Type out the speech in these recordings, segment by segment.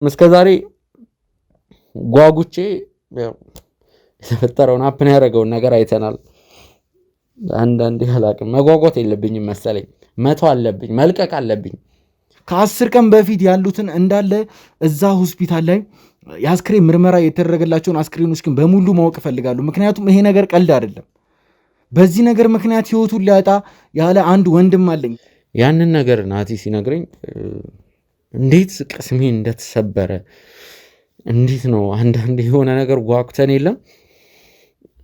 እስከዛሬ ጓጉቼ የተፈጠረውን አፕን ያደረገውን ነገር አይተናል። አንዳንዴ አላቅም መጓጓት የለብኝም መሰለኝ፣ መተው አለብኝ፣ መልቀቅ አለብኝ። ከ10 ቀን በፊት ያሉትን እንዳለ እዛ ሆስፒታል ላይ የአስክሬን ምርመራ የተደረገላቸውን አስክሬኖች ግን በሙሉ ማወቅ እፈልጋለሁ። ምክንያቱም ይሄ ነገር ቀልድ አይደለም። በዚህ ነገር ምክንያት ህይወቱን ሊያጣ ያለ አንድ ወንድም አለኝ። ያንን ነገር ናቲ ሲነግረኝ እንዴት ቅስሜ እንደተሰበረ እንዴት ነው አንዳንድ የሆነ ነገር ጓጉተን የለም።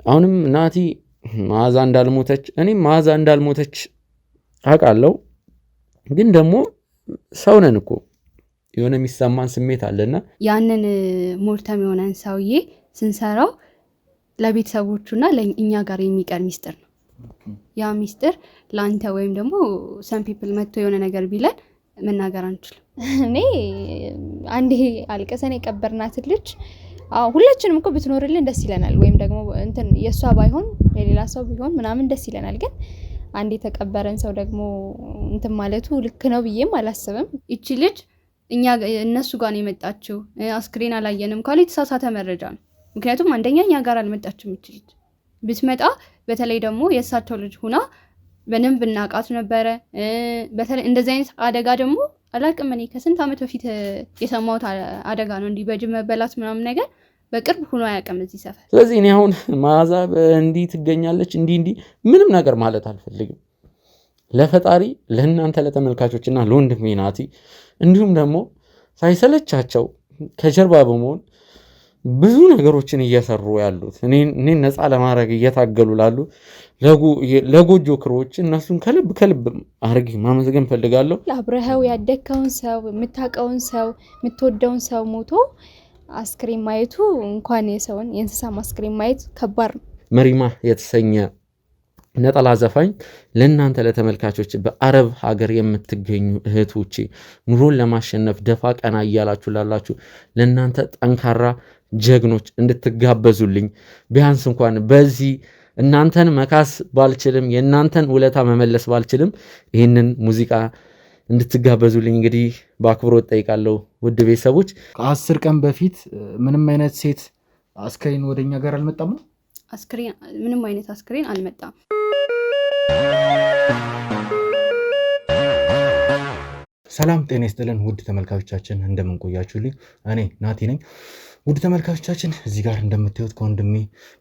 አሁንም ናቲ መዓዛ እንዳልሞተች እኔም መዓዛ እንዳልሞተች አውቃለሁ። ግን ደግሞ ሰው ነን እኮ የሆነ የሚሰማን ስሜት አለና ያንን ሞርተም የሆነን ሰውዬ ስንሰራው ለቤተሰቦቹና ለእኛ ጋር የሚቀር ሚስጥር ነው። ያ ሚስጥር ለአንተ ወይም ደግሞ ሰም ፒፕል መጥቶ የሆነ ነገር ቢለን መናገር አንችልም። እኔ አንዴ አልቀሰን የቀበርናት ልጅ ሁላችንም እኮ ብትኖርልን ደስ ይለናል። ወይም ደግሞ እንትን የሷ ባይሆን የሌላ ሰው ቢሆን ምናምን ደስ ይለናል። ግን አንዴ የተቀበረን ሰው ደግሞ እንትን ማለቱ ልክ ነው ብዬም አላስብም። ይቺ ልጅ እነሱ ጋር ነው የመጣችው፣ አስክሬን አላየንም ካለ የተሳሳተ መረጃ ነው። ምክንያቱም አንደኛ እኛ ጋር አልመጣችም። ይቺ ልጅ ብትመጣ በተለይ ደግሞ የእሳቸው ልጅ ሁና በደንብ እናውቃት ነበረ። በተለይ እንደዚህ አይነት አደጋ ደግሞ አላቅም እኔ ከስንት ዓመት በፊት የሰማሁት አደጋ ነው። እንዲህ በጅብ መበላት ምናምን ነገር በቅርብ ሆኖ አያውቅም እዚህ ሰፈር። ስለዚህ እኔ አሁን መዓዛ እንዲህ ትገኛለች እንዲህ ምንም ነገር ማለት አልፈልግም። ለፈጣሪ ለእናንተ ለተመልካቾችና ለወንድሜ ናቲ እንዲሁም ደግሞ ሳይሰለቻቸው ከጀርባ በመሆን ብዙ ነገሮችን እየሰሩ ያሉት እኔን ነፃ ለማድረግ እየታገሉ ላሉ ለጎጆ ክሮች እነሱን ከልብ አድርጌ ማመስገን ፈልጋለሁ። አብረኸው ያደግከውን ሰው የምታውቀውን ሰው የምትወደውን ሰው ሞቶ አስክሬን ማየቱ እንኳን የሰውን የእንስሳ አስክሬን ማየት ከባድ ነው። መሪማ የተሰኘ ነጠላ ዘፋኝ ለእናንተ ለተመልካቾች በአረብ ሀገር የምትገኙ እህቶቼ ኑሮን ለማሸነፍ ደፋ ቀና እያላችሁ ላላችሁ ለእናንተ ጠንካራ ጀግኖች እንድትጋበዙልኝ ቢያንስ እንኳን በዚህ እናንተን መካስ ባልችልም የእናንተን ውለታ መመለስ ባልችልም ይህንን ሙዚቃ እንድትጋበዙልኝ እንግዲህ በአክብሮት ጠይቃለሁ። ውድ ቤተሰቦች ከ10 ቀን በፊት ምንም አይነት ሴት አስክሬን ወደኛ ጋር አልመጣም። ምንም አይነት አስክሬን አልመጣም። ሰላም ጤና ይስጥልን ውድ ተመልካቾቻችን እንደምን ቆያችሁልኝ? እኔ ናቲ ነኝ። ውድ ተመልካቾቻችን እዚህ ጋር እንደምታዩት ከወንድሜ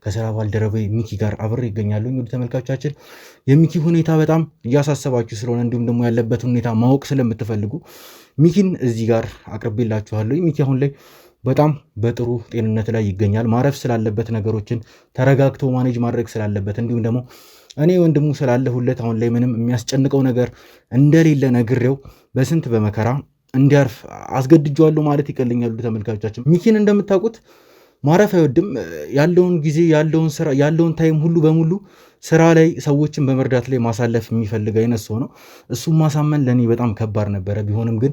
ከስራ ባልደረባዬ ሚኪ ጋር አብሬ ይገኛሉ። ውድ ተመልካቾቻችን የሚኪ ሁኔታ በጣም እያሳሰባችሁ ስለሆነ እንዲሁም ደግሞ ያለበትን ሁኔታ ማወቅ ስለምትፈልጉ ሚኪን እዚህ ጋር አቅርቤላችኋለሁ። ሚኪ አሁን ላይ በጣም በጥሩ ጤንነት ላይ ይገኛል። ማረፍ ስላለበት ነገሮችን ተረጋግቶ ማኔጅ ማድረግ ስላለበት እንዲሁም ደግሞ እኔ ወንድሙ ስላለሁለት አሁን ላይ ምንም የሚያስጨንቀው ነገር እንደሌለ ነግሬው በስንት በመከራ እንዲያርፍ አስገድጇለሁ ማለት ይቀልኛል። ተመልካቾቻችን ሚኪን እንደምታውቁት ማረፍ አይወድም። ያለውን ጊዜ ያለውን ስራ ያለውን ታይም ሁሉ በሙሉ ስራ ላይ ሰዎችን በመርዳት ላይ ማሳለፍ የሚፈልግ አይነት ሰው ነው። እሱም ማሳመን ለኔ በጣም ከባድ ነበረ። ቢሆንም ግን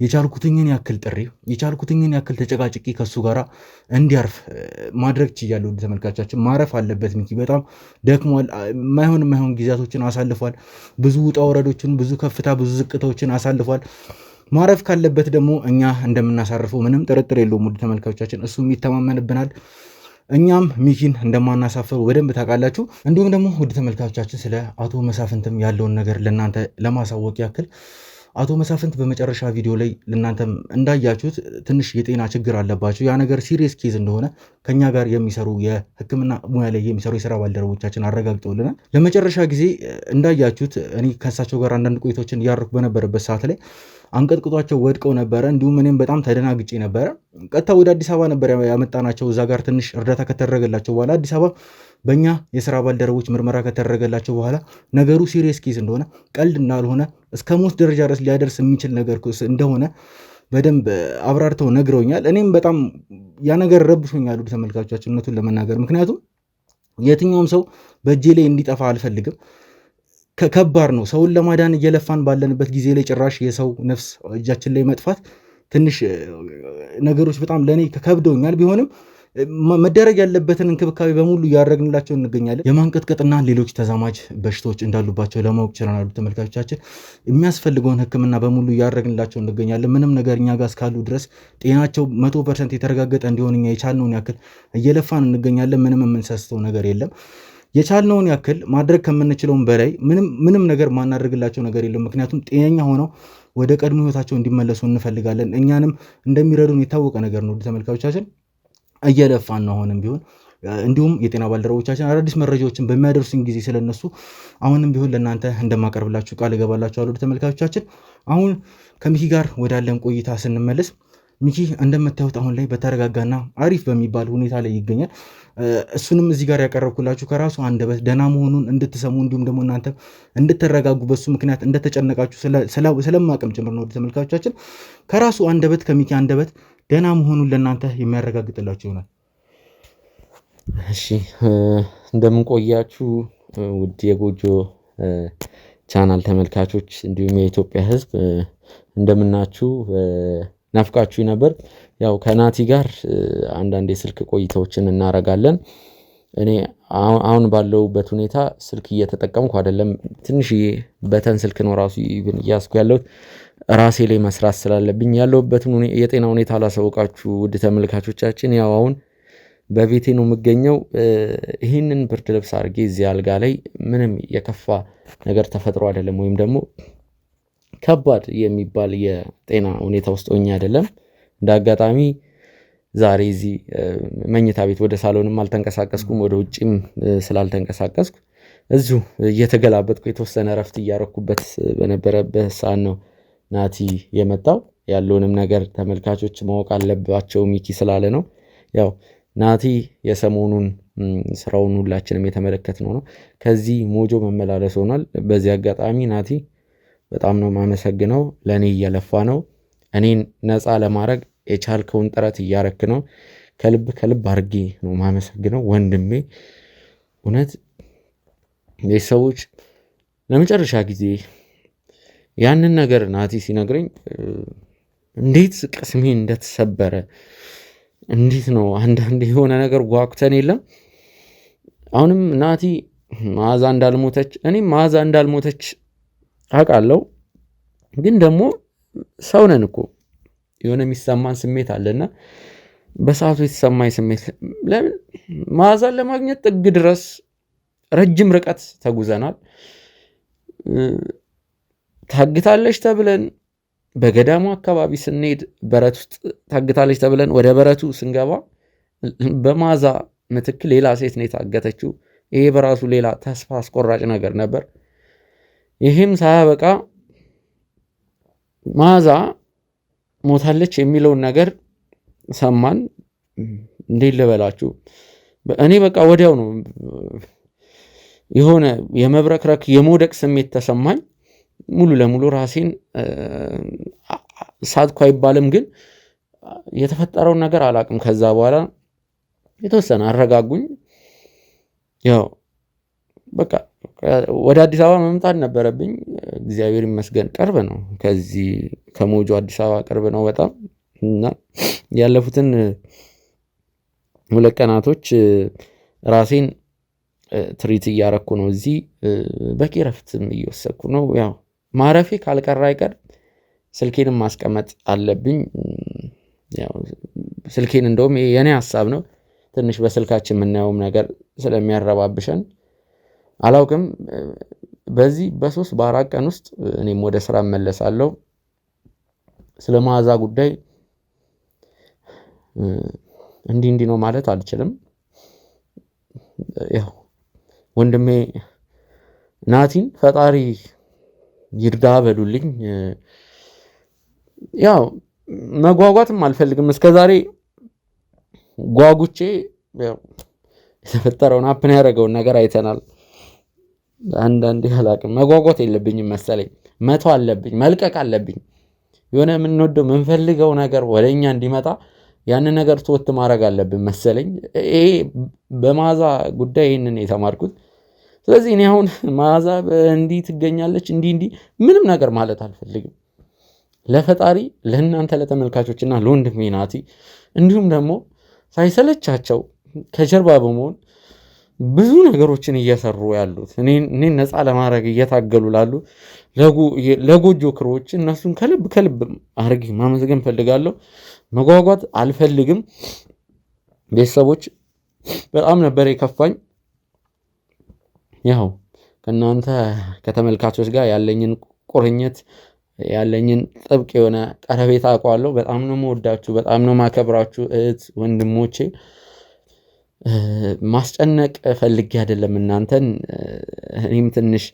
የቻልኩትኝን ያክል ጥሪ የቻልኩትኝን ያክል ተጨቃጭቂ ከሱ ጋራ እንዲያርፍ ማድረግ ችያለሁ። ተመልካቾቻችን ማረፍ አለበት። ሚኪ በጣም ደክሟል። የማይሆን ጊዜያቶችን አሳልፏል። ብዙ ውጣ ወረዶችን፣ ብዙ ከፍታ፣ ብዙ ዝቅታዎችን አሳልፏል። ማረፍ ካለበት ደግሞ እኛ እንደምናሳርፈው ምንም ጥርጥር የለውም። ውድ ተመልካቾቻችን እሱም ይተማመንብናል። እኛም ሚኪን እንደማናሳፍረው በደንብ ታውቃላችሁ። እንዲሁም ደግሞ ውድ ተመልካቾቻችን ስለ አቶ መሳፍንትም ያለውን ነገር ለእናንተ ለማሳወቅ ያክል አቶ መሳፍንት በመጨረሻ ቪዲዮ ላይ ለእናንተም እንዳያችሁት ትንሽ የጤና ችግር አለባቸው። ያ ነገር ሲሪየስ ኬዝ እንደሆነ ከኛ ጋር የሚሰሩ የሕክምና ሙያ ላይ የሚሰሩ የስራ ባልደረቦቻችን አረጋግጠውልናል። ለመጨረሻ ጊዜ እንዳያችሁት እኔ ከእሳቸው ጋር አንዳንድ ቆይቶችን እያደረኩ በነበረበት ሰዓት ላይ አንቀጥቅጧቸው ወድቀው ነበረ። እንዲሁም እኔም በጣም ተደናግጬ ነበረ። ቀጥታ ወደ አዲስ አበባ ነበር ያመጣናቸው። እዛ ጋር ትንሽ እርዳታ ከተደረገላቸው በኋላ አዲስ አበባ በእኛ የስራ ባልደረቦች ምርመራ ከተደረገላቸው በኋላ ነገሩ ሲሪየስ ኬስ እንደሆነ ቀልድ እንዳልሆነ እስከ ሞት ደረጃ ድረስ ሊያደርስ የሚችል ነገር እንደሆነ በደንብ አብራርተው ነግረውኛል። እኔም በጣም ያ ነገር ረብሾኛል ተመልካቾቻችን እውነቱን ለመናገር ምክንያቱም የትኛውም ሰው በእጄ ላይ እንዲጠፋ አልፈልግም። ከባድ ነው። ሰውን ለማዳን እየለፋን ባለንበት ጊዜ ላይ ጭራሽ የሰው ነፍስ እጃችን ላይ መጥፋት ትንሽ ነገሮች በጣም ለእኔ ከብደውኛል። ቢሆንም መደረግ ያለበትን እንክብካቤ በሙሉ እያደረግንላቸው እንገኛለን። የማንቀጥቀጥና ሌሎች ተዛማጅ በሽታዎች እንዳሉባቸው ለማወቅ ችለናል። ተመልካቾቻችን የሚያስፈልገውን ሕክምና በሙሉ እያደረግንላቸው እንገኛለን። ምንም ነገር እኛ ጋር እስካሉ ድረስ ጤናቸው 100% የተረጋገጠ እንዲሆን እኛ የቻልነውን ያክል እየለፋን እንገኛለን። ምንም የምንሰስተው ነገር የለም። የቻልነውን ያክል ማድረግ ከምንችለውም በላይ ምንም ነገር ማናደርግላቸው ነገር የለም። ምክንያቱም ጤነኛ ሆነው ወደ ቀድሞ ህይወታቸው እንዲመለሱ እንፈልጋለን። እኛንም እንደሚረዱን የታወቀ ነገር ነው። ተመልካቾቻችን እየለፋን ነው አሁንም ቢሆን። እንዲሁም የጤና ባልደረቦቻችን አዳዲስ መረጃዎችን በሚያደርሱን ጊዜ ስለነሱ አሁንም ቢሆን ለእናንተ እንደማቀርብላችሁ ቃል እገባላችኋለሁ። ተመልካቾቻችን አሁን ከሚኪ ጋር ወዳለን ቆይታ ስንመለስ ሚኪ እንደምታዩት አሁን ላይ በተረጋጋና አሪፍ በሚባል ሁኔታ ላይ ይገኛል። እሱንም እዚህ ጋር ያቀረብኩላችሁ ከራሱ አንደበት ደህና መሆኑን እንድትሰሙ እንዲሁም ደግሞ እናንተ እንድትረጋጉ በሱ ምክንያት እንደተጨነቃችሁ ስለማቅም ጭምር ነው። ተመልካቾቻችን ከራሱ አንደበት ከሚኪ አንደበት ደህና መሆኑን ለእናንተ የሚያረጋግጥላችሁ ይሆናል። እሺ እንደምን ቆያችሁ ውድ የጎጆ ቻናል ተመልካቾች እንዲሁም የኢትዮጵያ ሕዝብ እንደምናችሁ። ናፍቃችሁ ነበር። ያው ከናቲ ጋር አንዳንድ የስልክ ቆይታዎችን እናረጋለን። እኔ አሁን ባለውበት ሁኔታ ስልክ እየተጠቀምኩ አይደለም። ትንሽዬ በተን ስልክ ነው ራሱ ኢቭን እያስኩ ያለሁት ራሴ ላይ መስራት ስላለብኝ ያለሁበትን የጤና ሁኔታ አላሳውቃችሁ ውድ ተመልካቾቻችን። ያው አሁን በቤቴ ነው የምገኘው። ይህንን ብርድ ልብስ አድርጌ እዚህ አልጋ ላይ ምንም የከፋ ነገር ተፈጥሮ አይደለም፣ ወይም ደግሞ ከባድ የሚባል የጤና ሁኔታ ውስጥ ሆኜ አይደለም። እንደ አጋጣሚ ዛሬ እዚህ መኝታ ቤት ወደ ሳሎንም አልተንቀሳቀስኩም፣ ወደ ውጭም ስላልተንቀሳቀስኩ እዚሁ እየተገላበጥኩ የተወሰነ እረፍት እያረኩበት በነበረበት ሰዓት ነው ናቲ የመጣው። ያለውንም ነገር ተመልካቾች ማወቅ አለባቸው ሚኪ ስላለ ነው። ያው ናቲ የሰሞኑን ስራውን ሁላችንም የተመለከትነው ነው። ከዚህ ሞጆ መመላለስ ሆኗል። በዚህ አጋጣሚ ናቲ በጣም ነው ማመሰግነው። ለእኔ እየለፋ ነው። እኔን ነፃ ለማድረግ የቻልከውን ጥረት እያረክ ነው። ከልብ አድርጌ ነው ማመሰግነው ወንድሜ። እውነት ቤተሰቦች ለመጨረሻ ጊዜ ያንን ነገር ናቲ ሲነግረኝ እንዴት ቅስሜ እንደተሰበረ እንዴት ነው አንዳንድ የሆነ ነገር ጓጉተን የለም። አሁንም ናቲ መዓዛ እንዳልሞተች እኔም መዓዛ እንዳልሞተች አውቃለሁ። ግን ደግሞ ሰው ነን እኮ የሆነ የሚሰማን ስሜት አለና በሰዓቱ የተሰማኝ ስሜት ለምን መዓዛን ለማግኘት ጥግ ድረስ ረጅም ርቀት ተጉዘናል። ታግታለች ተብለን በገዳሙ አካባቢ ስንሄድ በረት ውስጥ ታግታለች ተብለን ወደ በረቱ ስንገባ በመዓዛ ምትክ ሌላ ሴት ነው የታገተችው። ይሄ በራሱ ሌላ ተስፋ አስቆራጭ ነገር ነበር። ይህም ሳያበቃ መዓዛ ሞታለች የሚለውን ነገር ሰማን። እንዴት ልበላችሁ፣ እኔ በቃ ወዲያው ነው የሆነ የመብረክረክ የመውደቅ ስሜት ተሰማኝ። ሙሉ ለሙሉ ራሴን ሳትኩ አይባልም፣ ግን የተፈጠረውን ነገር አላቅም። ከዛ በኋላ የተወሰነ አረጋጉኝ። ያው በቃ ወደ አዲስ አበባ መምጣት ነበረብኝ። እግዚአብሔር ይመስገን ቅርብ ነው፣ ከዚህ ከሞጆ አዲስ አበባ ቅርብ ነው በጣም። እና ያለፉትን 2 ቀናቶች ራሴን ትሪት እያረኩ ነው። እዚህ በቂ ረፍትም እየወሰድኩ ነው። ያው ማረፌ ካልቀረ አይቀር ስልኬንም ማስቀመጥ አለብኝ። ያው ስልኬን እንደውም የኔ ሀሳብ ነው፣ ትንሽ በስልካችን የምናየውም ነገር ስለሚያረባብሸን አላውቅም። በዚህ በ3-4 ቀን ውስጥ እኔም ወደ ስራ እመለሳለሁ። ስለ መዓዛ ጉዳይ እንዲህ ነው ማለት አልችልም። ያው ወንድሜ ናቲን ፈጣሪ ይርዳ በሉልኝ። ያው መጓጓትም አልፈልግም። እስከዛሬ ጓጉቼ የተፈጠረውን አፕን ያደረገውን ነገር አይተናል። አንዳንዴ አላቅም መጓጓት የለብኝም መሰለኝ፣ መተው አለብኝ፣ መልቀቅ አለብኝ። የሆነ የምንወደው የምንፈልገው ነገር ወደኛ እንዲመጣ ያንን ነገር ተወት ማድረግ አለብን መሰለኝ። ይሄ በመዓዛ ጉዳይ ይህንን የተማርኩት። ስለዚህ እኔ አሁን መዓዛ እንዲህ ትገኛለች እንዲህ ምንም ነገር ማለት አልፈልግም። ለፈጣሪ ለእናንተ ለተመልካቾችና ለወንድሜ ናቲ እንዲሁም ደግሞ ሳይሰለቻቸው ከጀርባ በመሆን ብዙ ነገሮችን እየሰሩ ያሉት እኔን ነፃ ለማድረግ እየታገሉ ላሉ ለጎጆ ክሮች እነሱን ከልብ አድርጌ ማመስገን ፈልጋለሁ። መጓጓት አልፈልግም። ቤተሰቦች በጣም ነበር የከፋኝ። ያው ከእናንተ ከተመልካቾች ጋር ያለኝን ቁርኝት ያለኝን ጥብቅ የሆነ ቀረቤታ አውቀዋለሁ። በጣም ነው የምወዳችሁ፣ በጣም ነው ማከብራችሁ እህት ወንድሞቼ። ማስጨነቅ ፈልጌ አይደለም እናንተን። እኔም ትንሽ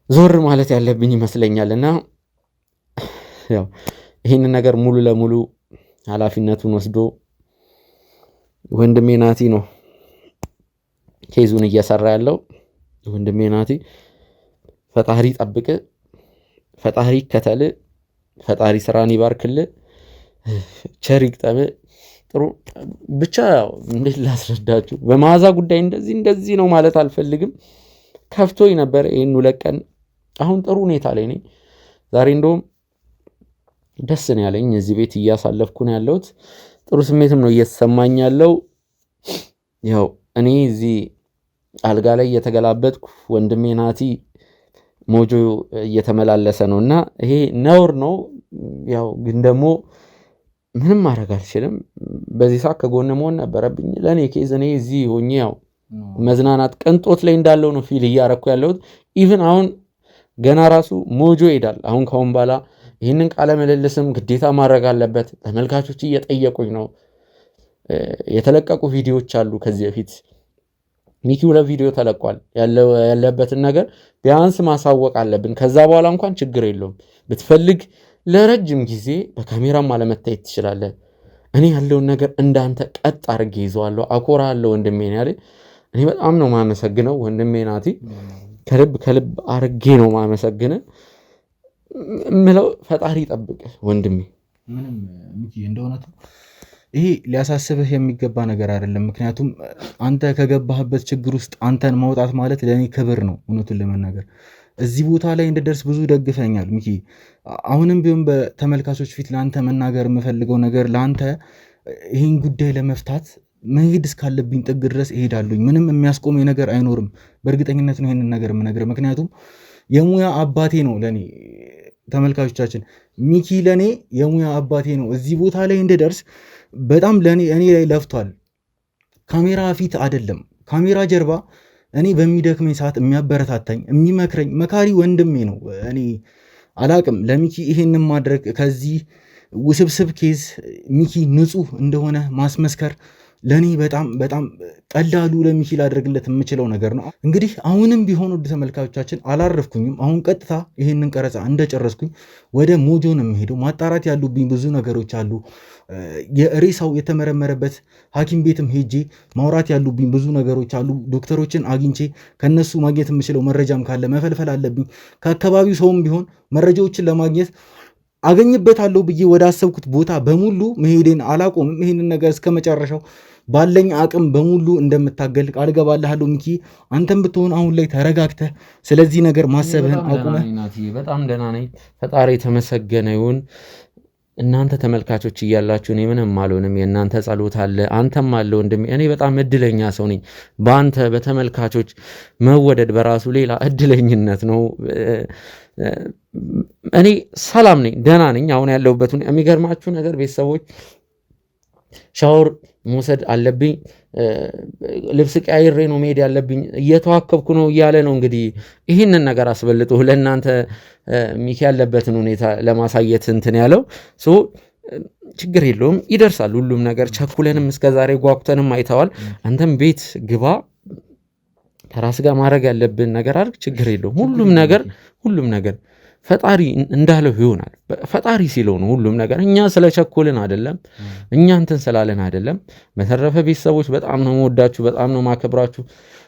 ዞር ማለት ያለብኝ ይመስለኛል እና ያው ይህንን ነገር ሙሉ ለሙሉ ኃላፊነቱን ወስዶ ወንድሜ ናቲ ነው ኬዙን እየሰራ ያለው። ወንድሜ ናቲ ፈጣሪ ጠብቅ፣ ፈጣሪ ከተል፣ ፈጣሪ ስራን ይባርክል፣ ቸር ይግጠም። ጥሩ ብቻ እንዴት ላስረዳችሁ፣ በመዓዛ ጉዳይ እንደዚህ ነው ማለት አልፈልግም። ከፍቶኝ ነበር ይሄን 2 ቀን። አሁን ጥሩ ሁኔታ ላይ ነኝ። ዛሬ እንደውም ደስ ነው ያለኝ። እዚህ ቤት እያሳለፍኩ ነው ያለሁት። ጥሩ ስሜትም ነው እየተሰማኝ ያለው። ያው እኔ እዚህ አልጋ ላይ እየተገላበጥኩ ወንድሜ ናቲ ሞጆ እየተመላለሰ ነው እና ይሄ ነውር ነው። ያው ግን ደግሞ ምንም ማድረግ አልችልም። በዚህ ሰዓት ከጎን መሆን ነበረብኝ። ለእኔ ኬዝ እኔ እዚህ ሆኜ ያው መዝናናት ቅንጦት ላይ እንዳለው ነው ፊል እያረኩ ያለሁት። ኢቭን አሁን ገና ራሱ ሞጆ ይሄዳል። አሁን ካሁን በኋላ ይህንን ቃለ ምልልስም ግዴታ ማድረግ አለበት። ተመልካቾች እየጠየቁኝ ነው። የተለቀቁ ቪዲዮዎች አሉ ከዚህ በፊት ሚኪ 2 ቪዲዮ ተለቋል። ያለበትን ነገር ቢያንስ ማሳወቅ አለብን። ከዛ በኋላ እንኳን ችግር የለውም ብትፈልግ ለረጅም ጊዜ በካሜራም አለመታየት ትችላለህ። እኔ ያለውን ነገር እንዳንተ ቀጥ አድርጌ ይዘዋለሁ፣ አኮራለሁ ወንድሜ ያለ። እኔ በጣም ነው ማመሰግነው ወንድሜ ናቲ፣ ከልብ አድርጌ ነው ማመሰግነ ምለው። ፈጣሪ ጠብቅ ወንድሜ። ምንም ሚኪ እንደሆነቱ ይሄ ሊያሳስብህ የሚገባ ነገር አይደለም። ምክንያቱም አንተ ከገባህበት ችግር ውስጥ አንተን ማውጣት ማለት ለእኔ ክብር ነው። እውነቱን ለመናገር እዚህ ቦታ ላይ እንድደርስ ብዙ ደግፈኛል ሚኪ። አሁንም ቢሆን በተመልካቾች ፊት ለአንተ መናገር የምፈልገው ነገር ለአንተ ይህን ጉዳይ ለመፍታት መሄድ እስካለብኝ ጥግ ድረስ እሄዳለሁኝ። ምንም የሚያስቆመኝ ነገር አይኖርም። በእርግጠኝነት ነው ይህንን ነገር የምነግርህ። ምክንያቱም የሙያ አባቴ ነው ለእኔ። ተመልካቾቻችን ሚኪ ለእኔ የሙያ አባቴ ነው። እዚህ ቦታ ላይ እንድደርስ በጣም እኔ ላይ ለፍቷል። ካሜራ ፊት አይደለም፣ ካሜራ ጀርባ እኔ በሚደክመኝ ሰዓት የሚያበረታታኝ የሚመክረኝ መካሪ ወንድሜ ነው። እኔ አላቅም ለሚኪ ይሄንን ማድረግ ከዚህ ውስብስብ ኬዝ ሚኪ ንጹህ እንደሆነ ማስመስከር ለእኔ በጣም ቀላሉ ለሚኪ ላደርግለት የምችለው ነገር ነው። እንግዲህ አሁንም ቢሆን ውድ ተመልካቾቻችን አላረፍኩኝም። አሁን ቀጥታ ይሄንን ቀረጻ እንደጨረስኩኝ ወደ ሞጆ ነው የምሄደው። ማጣራት ያሉብኝ ብዙ ነገሮች አሉ። የሬሳው የተመረመረበት ሐኪም ቤትም ሄጄ ማውራት ያሉብኝ ብዙ ነገሮች አሉ። ዶክተሮችን አግኝቼ ከነሱ ማግኘት የምችለው መረጃም ካለ መፈልፈል አለብኝ። ከአካባቢው ሰውም ቢሆን መረጃዎችን ለማግኘት አገኝበታለሁ ብዬ ወደ አሰብኩት ቦታ በሙሉ መሄዴን አላቆምም። ይህንን ነገር እስከ መጨረሻው ባለኝ አቅም በሙሉ እንደምታገል ቃል ገባልሃለሁ ሚኪ። አንተም ብትሆን አሁን ላይ ተረጋግተህ ስለዚህ ነገር ማሰብህን አቁመህ። በጣም ደህና ነኝ፣ ፈጣሪ የተመሰገነ ይሁን። እናንተ ተመልካቾች እያላችሁ እኔ ምንም አልሆንም። የእናንተ ጸሎት አለ፣ አንተም አለ ወንድሜ። እኔ በጣም እድለኛ ሰው ነኝ። በአንተ በተመልካቾች መወደድ በራሱ ሌላ እድለኝነት ነው። እኔ ሰላም ነኝ፣ ደህና ነኝ። አሁን ያለሁበት የሚገርማችሁ ነገር ቤተሰቦች ሻወር መውሰድ አለብኝ፣ ልብስ ቀያይሬ ነው መሄድ ያለብኝ፣ እየተዋከብኩ ነው እያለ ነው እንግዲህ ይህንን ነገር አስበልጦ ለእናንተ ሚኪ ያለበትን ሁኔታ ለማሳየት እንትን ያለው። ችግር የለውም ይደርሳል ሁሉም ነገር። ቸኩለንም እስከዛሬ ጓጉተንም አይተዋል። አንተም ቤት ግባ፣ ከራስ ጋር ማድረግ ያለብን ነገር አድርግ፣ ችግር የለውም። ሁሉም ነገር ፈጣሪ እንዳለው ይሆናል። ፈጣሪ ሲለው ነው ሁሉም ነገር። እኛ ስለቸኮልን አይደለም፣ እኛ እንትን ስላለን አይደለም። በተረፈ ቤተሰቦች በጣም ነው መወዳችሁ፣ በጣም ነው ማከብራችሁ።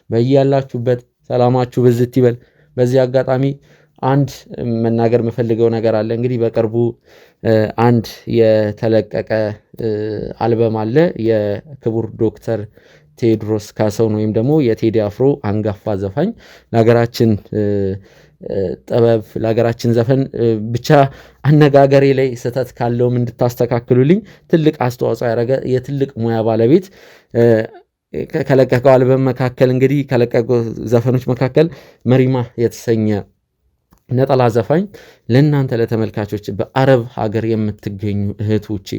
በያላችሁበት ሰላማችሁ ብዝት ይበል። በዚህ አጋጣሚ አንድ መናገር የምፈልገው ነገር አለ። እንግዲህ በቅርቡ አንድ የተለቀቀ አልበም አለ። የክቡር ዶክተር ቴዎድሮስ ካሳሁን ወይም ደግሞ የቴዲ አፍሮ አንጋፋ ዘፋኝ ለሀገራችን ጥበብ ለሀገራችን ዘፈን ብቻ አነጋገሬ ላይ ስህተት ካለውም እንድታስተካክሉልኝ ትልቅ አስተዋጽኦ ያደረገ የትልቅ ሙያ ባለቤት ከለቀቀው አልበም መካከል እንግዲህ ከለቀቀው ዘፈኖች መካከል መሪማ የተሰኘ ነጠላ ዘፋኝ ለእናንተ ለተመልካቾች በአረብ ሀገር የምትገኙ እህቶቼ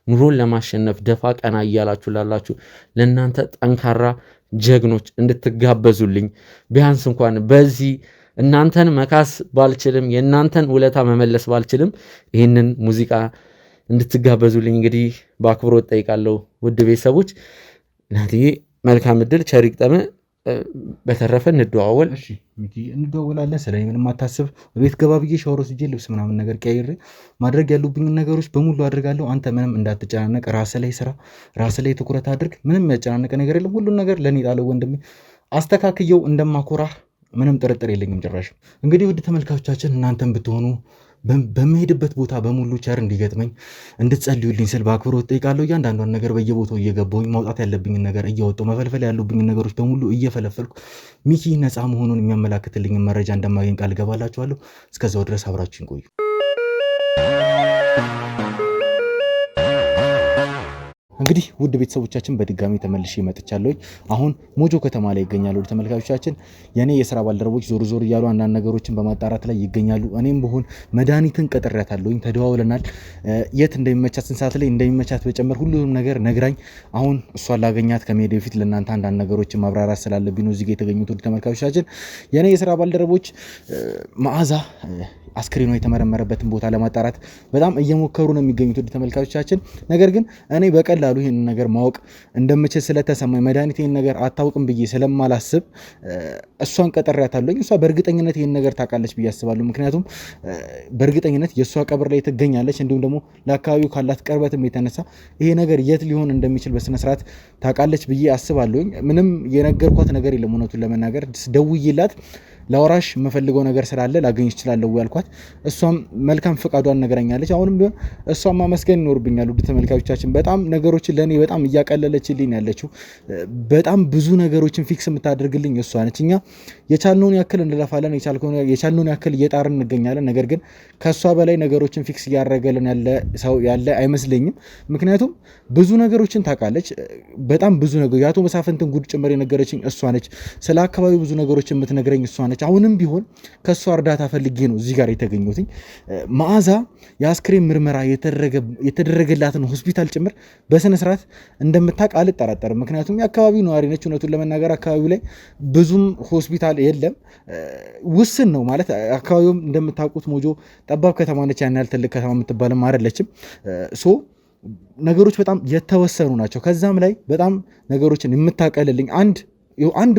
ኑሮን ለማሸነፍ ደፋ ቀና እያላችሁ ላላችሁ ለእናንተ ጠንካራ ጀግኖች እንድትጋበዙልኝ ቢያንስ እንኳን በዚህ እናንተን መካስ ባልችልም የእናንተን ውለታ መመለስ ባልችልም ይህንን ሙዚቃ እንድትጋበዙልኝ እንግዲህ በአክብሮት ጠይቃለሁ። ውድ ቤተሰቦች ናትዬ መልካም እድል ቸር ይግጠምህ። በተረፈ እንደዋወል። እሺ ሚኪ እንደዋወላለን። ስለኔ ምንም አታስብ። ቤት ገባ ብዬ ሻወር ወስጄ ልብስ ምናምን ነገር ቀይሬ ማድረግ ያሉብኝ ነገሮች በሙሉ አድርጋለሁ። አንተ ምንም እንዳትጨናነቅ፣ ራስህ ላይ ስራ፣ ራስህ ላይ ትኩረት አድርግ። ምንም ያጨናነቀ ነገር የለም። ሁሉን ነገር ለኔ ጣለው ወንድሜ። አስተካክየው እንደማኮራህ ምንም ጥርጥር የለኝም ጭራሽ። እንግዲህ ውድ ተመልካቾቻችን እናንተም ብትሆኑ በመሄድበት ቦታ በሙሉ ቸር እንዲገጥመኝ እንድትጸልዩልኝ ስል በአክብሮት ጠይቃለሁ። እያንዳንዷን ነገር በየቦታው እየገባሁኝ ማውጣት ያለብኝን ነገር እያወጣሁ መፈልፈል ያሉብኝን ነገሮች በሙሉ እየፈለፈልኩ ሚኪ ነፃ መሆኑን የሚያመላክትልኝን መረጃ እንደማገኝ ቃል ገባላችኋለሁ። እስከዛው ድረስ አብራችሁን ቆዩ። እንግዲህ ውድ ቤተሰቦቻችን በድጋሚ ተመልሼ መጥቻለሁ። አሁን ሞጆ ከተማ ላይ ይገኛሉ። ተመልካቾቻችን የኔ የስራ ባልደረቦች ዞር ዞር እያሉ አንዳንድ ነገሮችን በማጣራት ላይ ይገኛሉ። እኔም በሆን መድኃኒትን ቀጥሬያታለሁ፣ ተደዋውለናል። የት እንደሚመቻት ስንት ሰዓት ላይ እንደሚመቻት በጨመር ሁሉንም ነገር ነግራኝ አሁን እሷን ላገኛት ከመሄድ በፊት ለእናንተ አንዳንድ ነገሮችን ማብራራት ስላለብኝ ነው እዚህ ጋር የተገኙት። ውድ ተመልካቾቻችን የኔ የስራ ባልደረቦች መዓዛ አስክሬኗ የተመረመረበትን ቦታ ለማጣራት በጣም እየሞከሩ ነው የሚገኙት ውድ ተመልካቾቻችን። ነገር ግን እኔ በቀላሉ ይህን ነገር ማወቅ እንደምችል ስለተሰማኝ መድኃኒት ይህን ነገር አታውቅም ብዬ ስለማላስብ እሷን ቀጥሬያታለሁ። እሷ በእርግጠኝነት ይህን ነገር ታውቃለች ብዬ አስባለሁ። ምክንያቱም በእርግጠኝነት የእሷ ቀብር ላይ ትገኛለች። እንዲሁም ደግሞ ለአካባቢው ካላት ቅርበትም የተነሳ ይሄ ነገር የት ሊሆን እንደሚችል በስነስርዓት ታውቃለች ብዬ አስባለሁ። ምንም የነገርኳት ነገር የለም እውነቱን ለመናገር ደውዬላት ለወራሽ የምፈልገው ነገር ስላለ ላገኝ እችላለሁ ያልኳት፣ እሷም መልካም ፈቃዷን ነገረኛለች። አሁንም ቢሆን እሷም ማመስገን ይኖርብኛል። ውድ ተመልካቾቻችን በጣም ነገሮችን ለኔ በጣም እያቀለለችልኝ ያለችው፣ በጣም ብዙ ነገሮችን ፊክስ የምታደርግልኝ እሷ ነች። እኛ የቻልነውን ያክል እንለፋለን፣ የቻልነውን ያክል እየጣርን እንገኛለን። ነገር ግን ከእሷ በላይ ነገሮችን ፊክስ እያደረገልን ያለ አይመስለኝም። ምክንያቱም ብዙ ነገሮችን ታውቃለች። በጣም ብዙ ነገር የአቶ መሳፍንትን ጉድ ጭምር የነገረችኝ እሷ ነች። ስለ አካባቢ ብዙ ነገሮችን የምትነግረኝ እሷ ነች። አሁንም ቢሆን ከእሷ እርዳታ ፈልጌ ነው እዚህ ጋር የተገኘሁት። መዓዛ የአስክሬን ምርመራ የተደረገላትን ሆስፒታል ጭምር በስነስርዓት እንደምታውቅ አልጠራጠርም። ምክንያቱም የአካባቢው ነዋሪ ነች። እውነቱን ለመናገር አካባቢው ላይ ብዙም ሆስፒታል የለም፣ ውስን ነው ማለት። አካባቢውም እንደምታውቁት ሞጆ ጠባብ ከተማ ነች። ያን ያህል ትልቅ ከተማ የምትባልም አይደለችም። ነገሮች በጣም የተወሰኑ ናቸው። ከዛም ላይ በጣም ነገሮችን የምታቀልልኝ አንድ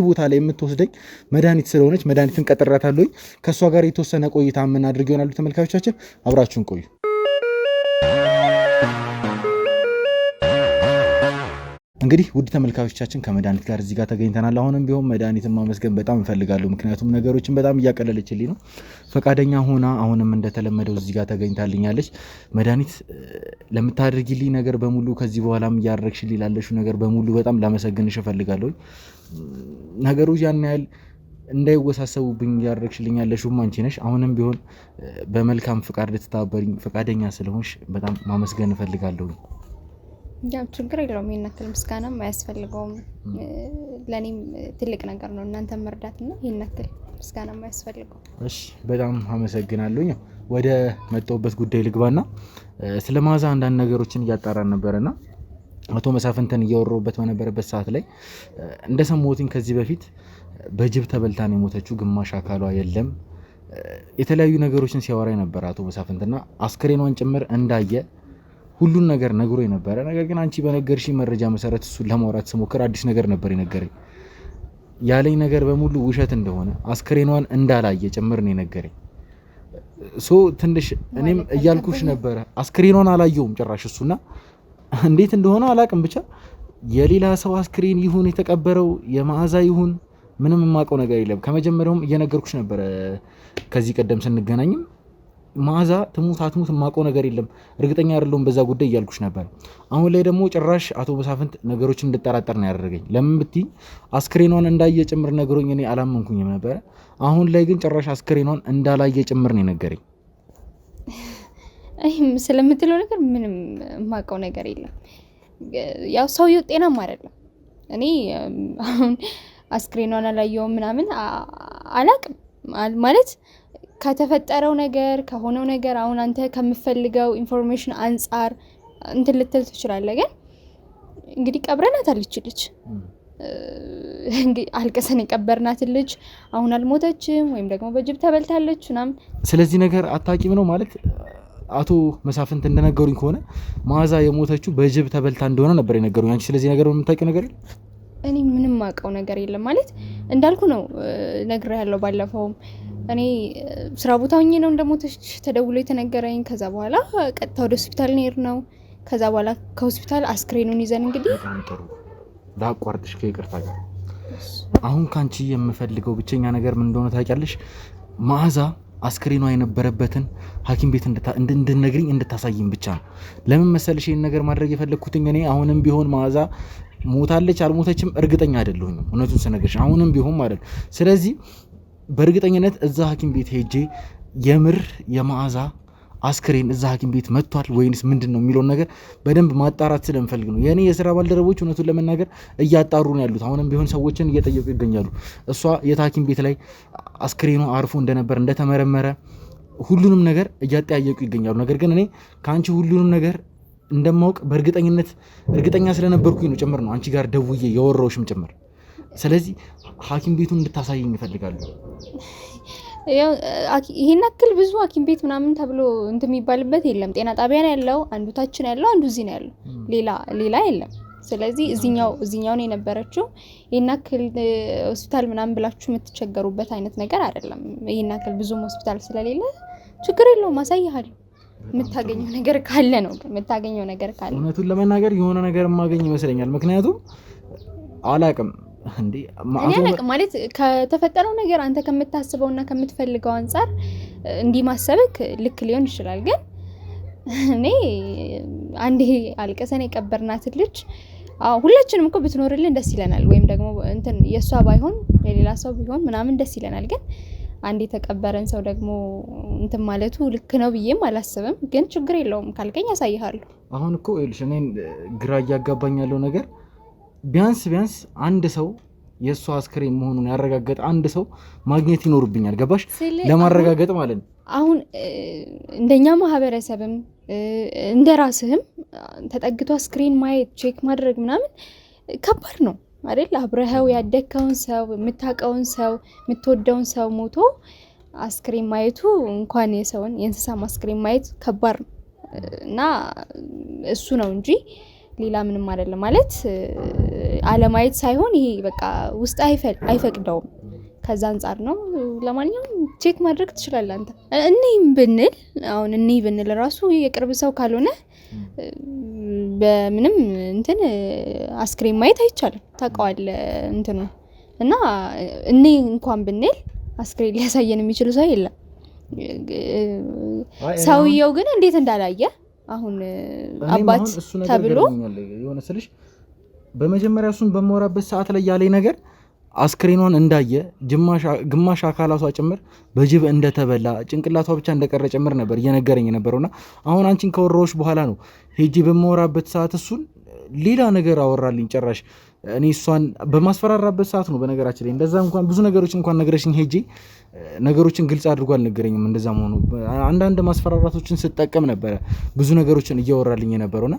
ቦታ ላይ የምትወስደኝ መድኃኒት ስለሆነች መድኃኒትን ቀጥሬያታለሁ። ከእሷ ጋር የተወሰነ ቆይታ የምናደርግ ይሆናሉ። ተመልካቾቻችን አብራችሁን ቆዩ። እንግዲህ ውድ ተመልካቾቻችን ከመድኃኒት ጋር እዚህ ጋር ተገኝተናል። አሁንም ቢሆን መድኃኒትን ማመስገን በጣም እፈልጋለሁ። ምክንያቱም ነገሮችን በጣም እያቀለለችልኝ ነው። ፈቃደኛ ሆና አሁንም እንደተለመደው እዚህ ጋር ተገኝታልኛለች። መድኃኒት ለምታደርጊልኝ ነገር በሙሉ ከዚህ በኋላም እያደረግሽልኝ ላለሽው ነገር በሙሉ በጣም ላመሰግንሽ እፈልጋለሁ። ነገሮች ያን ያህል እንዳይወሳሰቡብኝ እያደረግሽልኝ ያለሽውም አንቺ ነሽ። አሁንም ቢሆን በመልካም ፍቃድ ልትተባበሪኝ ፈቃደኛ ስለሆንሽ በጣም ማመስገን እፈልጋለሁ። ያው ችግር የለውም። ይሄን ያክል ምስጋናም አያስፈልገውም። ለኔም ትልቅ ነገር ነው እናንተ መርዳትና ይሄን ያክል ምስጋናም አያስፈልገውም። እሺ በጣም አመሰግናለሁ። ወደ መጣሁበት ጉዳይ ልግባና ስለ መዓዛ አንዳንድ ነገሮችን እያጣራን ነበርና አቶ መሳፍንተን እያወራሁበት በነበረበት ሰዓት ላይ እንደሰማሁትኝ ከዚህ በፊት በጅብ ተበልታ ነው የሞተችው፣ ግማሽ አካሏ የለም፣ የተለያዩ ነገሮችን ሲያወራ ነበር አቶ መሳፍንትና አስክሬኗን ጭምር እንዳየ ሁሉን ነገር ነግሮ የነበረ። ነገር ግን አንቺ በነገርሽ መረጃ መሰረት እሱን ለማውራት ስሞክር አዲስ ነገር ነበር የነገረኝ። ያለኝ ነገር በሙሉ ውሸት እንደሆነ አስክሬኗን እንዳላየ ጭምር ነው የነገረኝ። ትንሽ እኔም እያልኩሽ ነበረ አስክሬኗን አላየውም ጭራሽ እሱና እንዴት እንደሆነ አላቅም። ብቻ የሌላ ሰው አስክሬን ይሁን የተቀበረው የመዓዛ ይሁን ምንም የማውቀው ነገር የለም። ከመጀመሪያውም እየነገርኩሽ ነበረ ከዚህ ቀደም ስንገናኝም ማዛ ትሙት አትሙት የማውቀው ነገር የለም እርግጠኛ አይደለሁም በዛ ጉዳይ እያልኩሽ ነበር። አሁን ላይ ደግሞ ጭራሽ አቶ መሳፍንት ነገሮችን እንድጠራጠር ነው ያደረገኝ። ለምን ብትይ አስክሬኗን እንዳየ ጭምር ነገሮኝ እኔ አላመንኩኝም ነበረ። አሁን ላይ ግን ጭራሽ አስክሬኗን እንዳላየ ጭምር ነው የነገረኝ። ስለምትለው ነገር ምንም የማውቀው ነገር የለም። ያው ሰውየው ጤናማ አይደለም። እኔ አሁን አስክሬኗን አላየውም ምናምን አላቅም ማለት ከተፈጠረው ነገር ከሆነው ነገር አሁን አንተ ከምፈልገው ኢንፎርሜሽን አንጻር እንትን ልትል ትችላለህ። ግን እንግዲህ ቀብረናት አልችልች እንግዲህ አልቀሰን የቀበርናት ልጅ አሁን አልሞተችም ወይም ደግሞ በጅብ ተበልታለች ምናምን። ስለዚህ ነገር አታቂም ነው ማለት አቶ መሳፍንት እንደነገሩኝ ከሆነ ማዛ የሞተችው በጅብ ተበልታ እንደሆነ ነበር የነገሩኝ። አንቺ ስለዚህ ነገር የምታውቂው ነገር የለም? እኔ ምንም ማውቀው ነገር የለም ማለት እንዳልኩ ነው ነግሬሃለሁ ባለፈውም። እኔ ስራ ቦታ ሆኜ ነው እንደሞተች ተደውሎ የተነገረኝ። ከዛ በኋላ ቀጥታ ወደ ሆስፒታል ነው የሄድነው። ከዛ በኋላ ከሆስፒታል አስክሬኑን ይዘን እንግዲህ ላቋርጥሽ ከይቅርታ ጋር አሁን ካንቺ የምፈልገው ብቸኛ ነገር ምን እንደሆነ ታውቂያለሽ? ማዛ አስክሬኗ የነበረበትን ሐኪም ቤት እንድትነግሪኝ እንድታሳይኝ ብቻ ነው። ለምን መሰልሽ ይሄን ነገር ማድረግ የፈለግኩትኝ እኔ አሁንም ቢሆን ማዛ ሞታለች አልሞተችም እርግጠኛ አይደለሁኝ እውነቱን ስነግርሽ አሁንም ቢሆን ማለት። ስለዚህ በእርግጠኝነት እዛ ሐኪም ቤት ሄጄ የምር የማዛ አስክሬን እዛ ሐኪም ቤት መጥቷል ወይንስ ምንድን ነው የሚለውን ነገር በደንብ ማጣራት ስለምፈልግ ነው። የኔ የስራ ባልደረቦች እውነቱን ለመናገር እያጣሩ ነው ያሉት። አሁንም ቢሆን ሰዎችን እየጠየቁ ይገኛሉ። እሷ የት ሐኪም ቤት ላይ አስክሬኑ አርፎ እንደነበር እንደተመረመረ ሁሉንም ነገር እያጠያየቁ ይገኛሉ። ነገር ግን እኔ ከአንቺ ሁሉንም ነገር እንደማውቅ በእርግጠኝነት እርግጠኛ ስለነበርኩኝ ነው ጭምር ነው አንቺ ጋር ደውዬ የወራውሽም ጭምር። ስለዚህ ሐኪም ቤቱን እንድታሳየኝ ይፈልጋሉ። ያው ይሄን አክል ብዙ ሐኪም ቤት ምናምን ተብሎ እንትን የሚባልበት የለም። ጤና ጣቢያ ነው ያለው፣ አንዱ ታችን ያለው፣ አንዱ እዚህ ነው ያለው፣ ሌላ የለም። ስለዚህ እዚህኛው ነው የነበረችው። ይሄን አክል ሆስፒታል ምናምን ብላችሁ የምትቸገሩበት አይነት ነገር አይደለም። ይሄን አክል ብዙም ሆስፒታል ስለሌለ ችግር የለውም፣ አሳይሃለሁ። የምታገኘው ነገር ካለ ነው የምታገኘው ነገር ካለ። እውነቱን ለመናገር የሆነ ነገር የማገኝ ይመስለኛል። ምክንያቱም አላቅም እንዴ ማለት ከተፈጠረው ነገር አንተ ከምታስበውና ከምትፈልገው አንፃር እንዲህ ማሰብክ ልክ ሊሆን ይችላል። ግን እኔ አንዴ አልቀሰን የቀበርናት ልጅ ሁላችንም እኮ ብትኖርልን ደስ ይለናል። ወይም ደግሞ እንትን የሷ ባይሆን የሌላ ሰው ቢሆን ምናምን ደስ ይለናል። ግን አንዴ የተቀበረን ሰው ደግሞ እንትን ማለቱ ልክ ነው ብዬም አላስብም። ግን ችግር የለውም ካልከኝ ያሳይሃለሁ። አሁን እኮ እልሽ እኔን ግራ እያጋባኝ ያለው ነገር ቢያንስ አንድ ሰው የእሷ አስክሬን መሆኑን ያረጋገጠ አንድ ሰው ማግኘት ይኖርብኛል። ገባሽ? ለማረጋገጥ ማለት ነው። አሁን እንደኛ ማህበረሰብም እንደ ራስህም ተጠግቶ አስክሬን ማየት ቼክ ማድረግ ምናምን ከባድ ነው አይደል? አብረኸው ያደከውን ሰው የምታውቀውን ሰው የምትወደውን ሰው ሞቶ አስክሬን ማየቱ እንኳን የሰውን የእንስሳ አስክሬን ማየት ከባድ ነው እና እሱ ነው እንጂ ሌላ ምንም አይደለም። ማለት አለማየት ሳይሆን ይሄ በቃ ውስጥ አይፈቅደውም። ከዛ አንፃር ነው። ለማንኛውም ቼክ ማድረግ ትችላለህ አንተ። እኔም ብንል ራሱ የቅርብ ሰው ካልሆነ በምንም እንትን አስክሬን ማየት አይቻልም። ታውቀዋለህ እንትኑ እና እኔ እንኳን ብንል አስክሬን ሊያሳየን የሚችል ሰው የለም። ሰውየው ግን እንዴት እንዳላየ አሁን አባት ተብሎ የሆነ ስልሽ በመጀመሪያ እሱን በመወራበት ሰዓት ላይ ያለኝ ነገር አስክሬኗን እንዳየ ግማሽ አካላቷ ጭምር በጅብ እንደተበላ ጭንቅላቷ ብቻ እንደቀረ ጭምር ነበር እየነገረኝ ነበረውና አሁን አንቺን ከወራዎች በኋላ ነው ሄጂ በመወራበት ሰዓት እሱን ሌላ ነገር አወራልኝ። ጭራሽ እኔ እሷን በማስፈራራበት ሰዓት ነው በነገራችን ላይ እንደዛ እንኳን ብዙ ነገሮች እንኳን ነገረሽኝ ሄጂ ነገሮችን ግልጽ አድርጎ አልነገረኝም። እንደዛ መሆኑ አንዳንድ ማስፈራራቶችን ስጠቀም ነበረ ብዙ ነገሮችን እያወራልኝ የነበረውና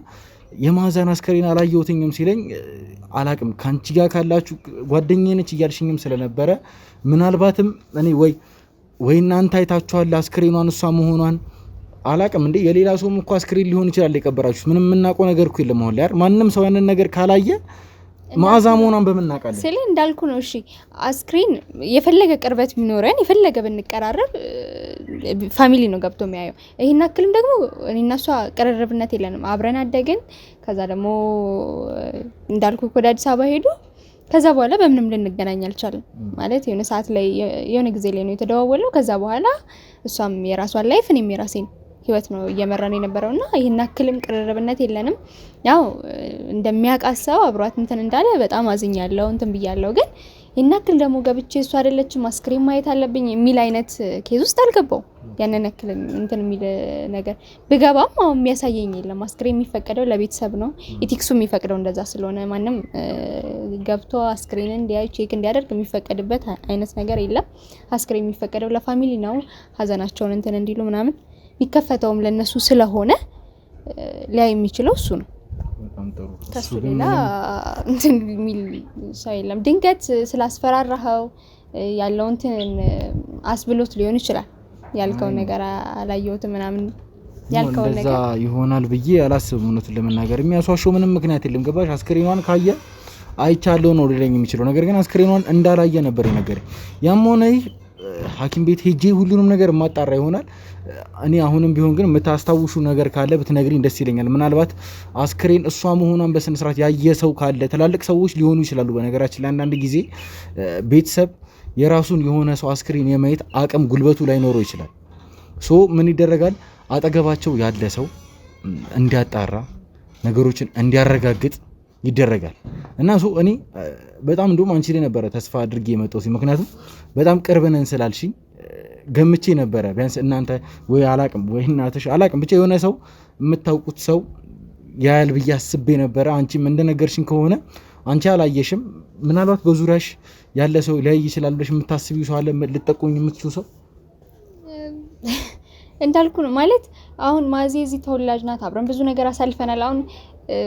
የማዛን አስከሬን አላየሁትኝም ሲለኝ አላቅም ካንቺ ጋር ካላችሁ ጓደኛዬ ነች እያልሽኝም ስለነበረ ምናልባትም እኔ ወይ እናንተ አይታችኋል አስከሬኗን እሷ መሆኗን አላቅም። እንዴ የሌላ ሰውም እኮ አስከሬን ሊሆን ይችላል የቀበራችሁት። ምንም የምናውቀው ነገር እኮ የለም። አሁን ላይ ማንም ሰው ያንን ነገር ካላየ ማዛ መሆኗን በመናቃለን ስለ እንዳልኩ ነው። እሺ አስክሬን የፈለገ ቅርበት ቢኖረን የፈለገ ብንቀራረብ ፋሚሊ ነው ገብቶ የሚያየው። ይሄን አክልም ደግሞ እኔና እሷ ቅርርብነት የለንም። አብረን አደግን። ከዛ ደግሞ እንዳልኩ ወደ አዲስ አበባ ሄዱ። ከዛ በኋላ በምንም ልንገናኝ አልቻለም። ማለት የሆነ ሰዓት ላይ የሆነ ጊዜ ላይ ነው የተደዋወለው። ከዛ በኋላ እሷም የራሷን ላይፍ እኔም የራሴን ህይወት ነው እየመራን የነበረውና ይሄን አክልም ቅርርብነት የለንም። ያው እንደሚያቃሰው አብሯት እንትን እንዳለ በጣም አዝኛለሁ እንትን ብያለሁ። ግን ይሄን አክል ደግሞ ገብቼ እሷ አይደለችም አስክሬን ማየት አለብኝ የሚል አይነት ኬዝ ውስጥ አልገባው። ያንን አክል እንትን የሚል ነገር ብገባም አሁን የሚያሳየኝ የለም። አስክሬን የሚፈቀደው ለቤተሰብ ነው። ኢቲክሱ የሚፈቅደው እንደዛ ስለሆነ ማንም ገብቶ አስክሬን እንዲያይ ቼክ እንዲያደርግ የሚፈቀድበት አይነት ነገር የለም። አስክሬን የሚፈቀደው ለፋሚሊ ነው። ሀዘናቸውን እንትን እንዲሉ ምናምን የሚከፈተውም ለነሱ ስለሆነ ሊያይ የሚችለው እሱ ነው። ከሱ ሌላ እንትን የሚል ሰው የለም። ድንገት ስላስፈራራኸው ያለው እንትን አስብሎት ሊሆን ይችላል። ያልከውን ነገር አላየሁትም ምናምን ያልከውን ነገር ይሆናል ብዬ አላስብም። እውነቱን ለመናገር የሚያስዋሸው ምንም ምክንያት የለም። ገባሽ? አስክሬኗን ካየ አይቻለሁ ነው ሊለኝ የሚችለው ነገር ግን አስክሬኗን እንዳላየ ነበር የነገረኝ። ያም ሆነ ሐኪም ቤት ሄጄ ሁሉንም ነገር ማጣራ ይሆናል። እኔ አሁንም ቢሆን ግን የምታስታውሹ ነገር ካለ ብትነግሪኝ ደስ ይለኛል። ምናልባት አስክሬን እሷ መሆኗን በስነ ስርዓት ያየ ሰው ካለ ትላልቅ ሰዎች ሊሆኑ ይችላሉ። በነገራችን ላይ አንዳንድ ጊዜ ቤተሰብ የራሱን የሆነ ሰው አስክሬን የማየት አቅም ጉልበቱ ላይኖረው ይችላል። ሶ ምን ይደረጋል? አጠገባቸው ያለ ሰው እንዲያጣራ ነገሮችን እንዲያረጋግጥ ይደረጋል። እና እኔ በጣም እንደውም አንቺ ላይ ነበረ ተስፋ አድርጌ የመጣሁት። ምክንያቱም በጣም ቅርብ ነን ስላልሽኝ ገምቼ ነበረ ቢያንስ እናንተ ወይ አላቅም ወይ እናትሽ አላቅም ብቻ የሆነ ሰው የምታውቁት ሰው ያያል ብዬ አስቤ ነበረ። አንቺም እንደነገርሽኝ ከሆነ አንቺ አላየሽም። ምናልባት በዙሪያሽ ያለ ሰው ሊያይ ይችላል ብለሽ የምታስቢው ሰው አለ? ልጠቁኝ የምትችው ሰው? እንዳልኩ ነው ማለት አሁን ማዚ እዚህ ተወላጅ ናት። አብረን ብዙ ነገር አሳልፈናል። አሁን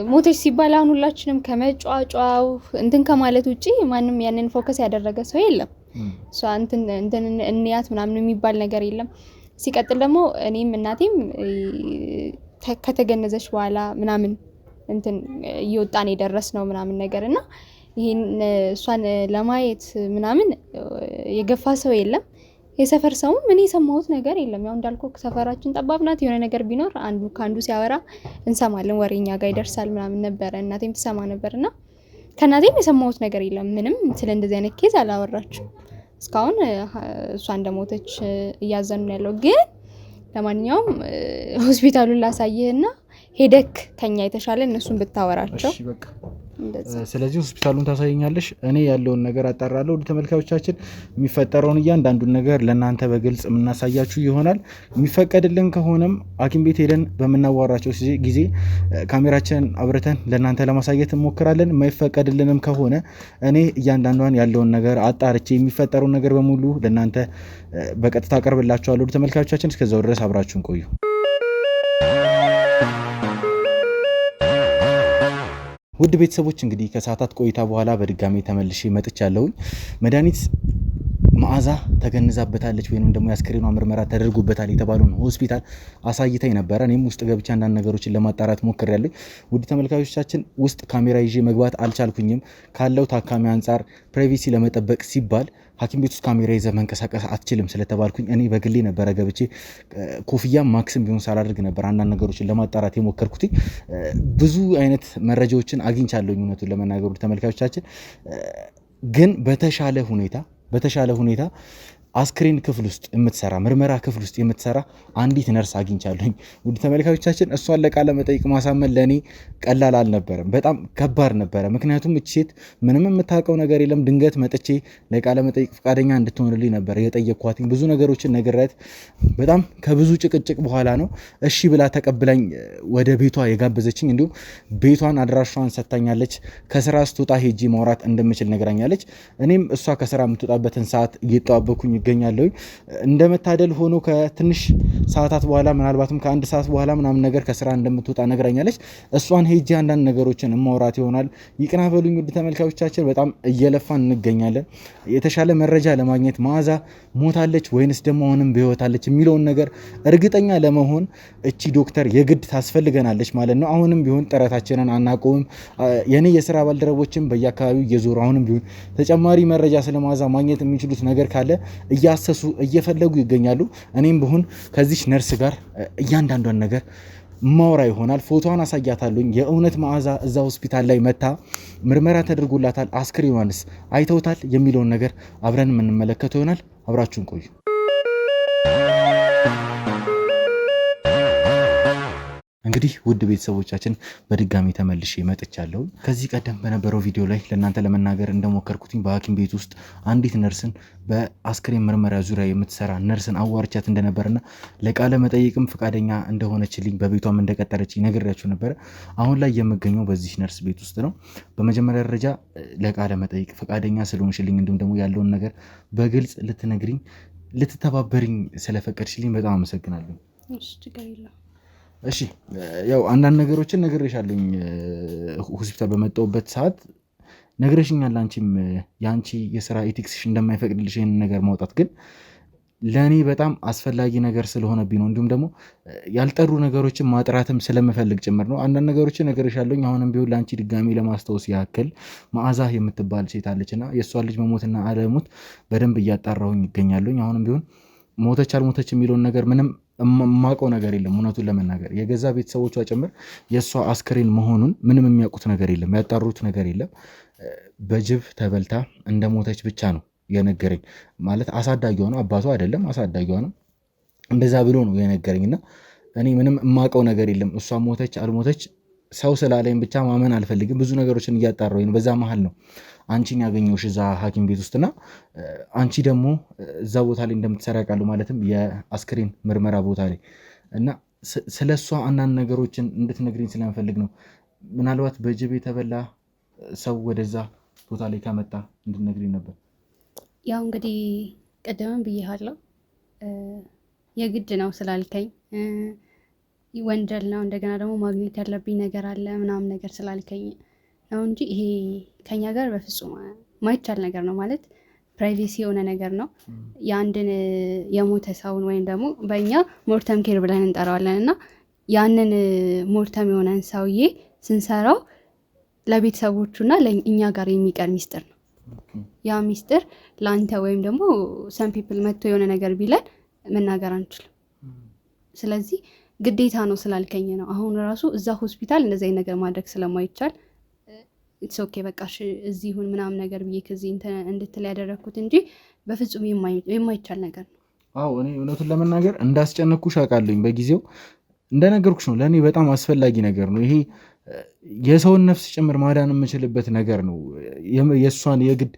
ሞተች ሲባል አሁን ሁላችንም ከመጫጫው እንትን ከማለት ውጪ ማንም ያንን ፎከስ ያደረገ ሰው የለም። እሷ እንትን እንያት ምናምን የሚባል ነገር የለም። ሲቀጥል ደግሞ እኔም እናቴም ከተገነዘች በኋላ ምናምን እንትን እየወጣን የደረስነው ምናምን ነገርና ይሄን እሷን ለማየት ምናምን የገፋ ሰው የለም። የሰፈር ሰው ምን የሰማሁት ነገር የለም። ያው እንዳልኩ ሰፈራችን ጠባብ ናት። የሆነ ነገር ቢኖር አንዱ ካንዱ ሲያወራ እንሰማለን፣ ወሬኛ ጋር ይደርሳል ምናምን ነበረ። እናቴም ትሰማ ነበርና ከእናቴም የሰማሁት ነገር የለም። ምንም ስለ እንደዚህ አይነት ኬዝ አላወራችም እስካሁን። እሷ እንደሞተች እያዘኑ ያለው ግን ለማንኛውም ሆስፒታሉን ላሳይህና ሄደክ ከኛ የተሻለ እነሱን ብታወራቸው። ስለዚህ ሆስፒታሉን ታሳየኛለሽ፣ እኔ ያለውን ነገር አጣራለሁ። ወደ ተመልካቾቻችን የሚፈጠረውን እያንዳንዱን ነገር ለእናንተ በግልጽ የምናሳያችሁ ይሆናል። የሚፈቀድልን ከሆነም ሐኪም ቤት ሄደን በምናዋራቸው ጊዜ ካሜራችንን አብርተን ለእናንተ ለማሳየት እንሞክራለን። የማይፈቀድልንም ከሆነ እኔ እያንዳንዷን ያለውን ነገር አጣርቼ የሚፈጠረውን ነገር በሙሉ ለእናንተ በቀጥታ አቀርብላችኋለሁ። ወደ ተመልካቾቻችን እስከዛው ድረስ አብራችሁን ቆዩ። ውድ ቤተሰቦች እንግዲህ ከሰዓታት ቆይታ በኋላ በድጋሚ ተመልሼ መጥቻለሁኝ። መድኃኒት መዓዛ ተገንዛበታለች ወይንም ደግሞ የአስክሬኗ ምርመራ ተደርጎበታል የተባለውን ሆስፒታል አሳይታኝ ነበረ። እኔም ውስጥ ገብቼ አንዳንድ ነገሮችን ለማጣራት ሞክሬያለሁ። ውድ ተመልካቾቻችን ውስጥ ካሜራ ይዤ መግባት አልቻልኩኝም። ካለው ታካሚ አንጻር ፕራይቬሲ ለመጠበቅ ሲባል ሐኪም ቤት ውስጥ ካሜራ ይዘህ መንቀሳቀስ አትችልም ስለተባልኩኝ እኔ በግሌ ነበረ ገብቼ ኮፍያ ማክስም ቢሆን ሳላደርግ ነበር አንዳንድ ነገሮችን ለማጣራት የሞከርኩት። ብዙ አይነት መረጃዎችን አግኝቻለሁ እውነቱን ለመናገሩ ተመልካቾቻችን። ግን በተሻለ ሁኔታ አስክሬን ክፍል ውስጥ የምትሰራ ምርመራ ክፍል ውስጥ የምትሰራ አንዲት ነርስ አግኝቻለሁኝ። ውድ ተመልካቾቻችን እሷን ለቃለ መጠይቅ ማሳመን ለእኔ ቀላል አልነበረም፣ በጣም ከባድ ነበረ። ምክንያቱም እቺ ሴት ምንም የምታውቀው ነገር የለም። ድንገት መጥቼ ለቃለ መጠይቅ ፈቃደኛ እንድትሆንልኝ ነበር የጠየቅኳት። ብዙ ነገሮችን ነግሬያት በጣም ከብዙ ጭቅጭቅ በኋላ ነው እሺ ብላ ተቀብላኝ ወደ ቤቷ የጋበዘችኝ። እንዲሁም ቤቷን አድራሿን ሰጥታኛለች። ከስራ ስትወጣ ሄጄ ማውራት እንደምችል ነግራኛለች። እኔም እሷ ከስራ የምትወጣበትን ሰዓት እየተጠባበኩኝ ይገኛለሁ። እንደመታደል ሆኖ ከትንሽ ሰዓታት በኋላ ምናልባትም ከአንድ ሰዓት በኋላ ምናምን ነገር ከስራ እንደምትወጣ ነግራኛለች። እሷን ሄጄ አንዳንድ ነገሮችን ማውራት ይሆናል። ይቅና በሉኝ ውድ ተመልካቾቻችን፣ በጣም እየለፋን እንገኛለን የተሻለ መረጃ ለማግኘት። መዓዛ ሞታለች ወይንስ ደግሞ አሁንም በህይወታለች የሚለውን ነገር እርግጠኛ ለመሆን እቺ ዶክተር የግድ ታስፈልገናለች ማለት ነው። አሁንም ቢሆን ጥረታችንን አናቆምም። የኔ የስራ ባልደረቦችም በየአካባቢው እየዞሩ አሁንም ቢሆን ተጨማሪ መረጃ ስለመዓዛ ማግኘት የሚችሉት ነገር ካለ እያሰሱ እየፈለጉ ይገኛሉ። እኔም ብሆን ከዚህ ነርስ ጋር እያንዳንዷን ነገር ማውራ ይሆናል። ፎቶዋን አሳያታለሁኝ። የእውነት መዓዛ እዛ ሆስፒታል ላይ መታ ምርመራ ተደርጎላታል፣ አስክሬኗንስ አይተውታል የሚለውን ነገር አብረን የምንመለከተው ይሆናል። አብራችሁን ቆዩ። እንግዲህ ውድ ቤተሰቦቻችን በድጋሚ ተመልሼ መጥቻለሁ። ከዚህ ቀደም በነበረው ቪዲዮ ላይ ለእናንተ ለመናገር እንደሞከርኩትኝ በሐኪም ቤት ውስጥ አንዲት ነርስን በአስክሬን ምርመራ ዙሪያ የምትሰራ ነርስን አዋርቻት እንደነበርና ለቃለ መጠይቅም ፈቃደኛ እንደሆነችልኝ በቤቷም እንደቀጠረችኝ ነግሬያችሁ ነበረ። አሁን ላይ የምገኘው በዚህ ነርስ ቤት ውስጥ ነው። በመጀመሪያ ደረጃ ለቃለ መጠይቅ ፈቃደኛ ስለሆንሽልኝ እንዲሁም ደግሞ ያለውን ነገር በግልጽ ልትነግሪኝ ልትተባበሪኝ ስለፈቀድሽልኝ በጣም አመሰግናለሁ። እሺ ያው አንዳንድ ነገሮችን ነግሬሻለሁኝ። ሆስፒታል በመጣሁበት ሰዓት ነግሬሽኛል። አንቺም የአንቺ የስራ ኤቲክስሽ እንደማይፈቅድልሽ ይህንን ነገር ማውጣት ግን ለእኔ በጣም አስፈላጊ ነገር ስለሆነብኝ ነው። እንዲሁም ደግሞ ያልጠሩ ነገሮችን ማጥራትም ስለምፈልግ ጭምር ነው። አንዳንድ ነገሮችን ነግሬሻለሁኝ። አሁንም ቢሆን ለአንቺ ድጋሚ ለማስታወስ ያክል መዓዛ የምትባል ሴት አለችና የእሷን ልጅ መሞትና አለሞት በደንብ እያጣራሁኝ ይገኛለሁኝ። አሁንም ቢሆን ሞተች አልሞተች የሚለውን ነገር ምንም የማውቀው ነገር የለም። እውነቱን ለመናገር የገዛ ቤተሰቦቿ ጭምር የእሷ አስክሬን መሆኑን ምንም የሚያውቁት ነገር የለም፣ ያጣሩት ነገር የለም። በጅብ ተበልታ እንደሞተች ብቻ ነው የነገረኝ። ማለት አሳዳጊዋ ነው፣ አባቷ አይደለም፣ አሳዳጊዋ ነው። እንደዛ ብሎ ነው የነገረኝ እና እኔ ምንም የማውቀው ነገር የለም። እሷ ሞተች አልሞተች ሰው ስላለኝ ብቻ ማመን አልፈልግም። ብዙ ነገሮችን እያጣራሁኝ በዛ መሀል ነው አንቺን ያገኘሁሽ እዛ ሐኪም ቤት ውስጥና አንቺ ደግሞ እዛ ቦታ ላይ እንደምትሰራ ቃሉ ማለትም የአስክሬን ምርመራ ቦታ ላይ እና ስለ እሷ አንዳንድ ነገሮችን እንድትነግሪኝ ስለምፈልግ ነው። ምናልባት በጅብ የተበላ ሰው ወደዛ ቦታ ላይ ከመጣ እንድትነግሪኝ ነበር። ያው እንግዲህ ቀደምም ብዬሃለሁ የግድ ነው ስላልከኝ ወንጀል ነው እንደገና ደግሞ ማግኘት ያለብኝ ነገር አለ ምናምን ነገር ስላልከኝ ነው እንጂ ይሄ ከኛ ጋር በፍጹም ማይቻል ነገር ነው። ማለት ፕራይቬሲ የሆነ ነገር ነው። የአንድን የሞተ ሰውን ወይም ደግሞ በእኛ ሞርተም ኬር ብለን እንጠራዋለን እና ያንን ሞርተም የሆነን ሰውዬ ስንሰራው ለቤተሰቦቹና እኛ ጋር የሚቀር ሚስጥር ነው። ያ ሚስጥር ለአንተ ወይም ደግሞ ሰም ፒፕል መጥቶ የሆነ ነገር ቢለን መናገር አንችልም። ስለዚህ ግዴታ ነው ስላልከኝ ነው። አሁን ራሱ እዛ ሆስፒታል እንደዚህ አይነት ነገር ማድረግ ስለማይቻል ኢትስ ኦኬ በቃ እዚህ ይሁን ምናምን ነገር ብዬ ከዚህ እንድትል ያደረግኩት እንጂ በፍጹም የማይቻል ነገር ነው። አዎ እኔ እውነቱን ለመናገር እንዳስጨነኩሽ አውቃለሁኝ። በጊዜው እንደነገርኩሽ ነው። ለእኔ በጣም አስፈላጊ ነገር ነው። ይሄ የሰውን ነፍስ ጭምር ማዳን የምችልበት ነገር ነው። የእሷን የግድ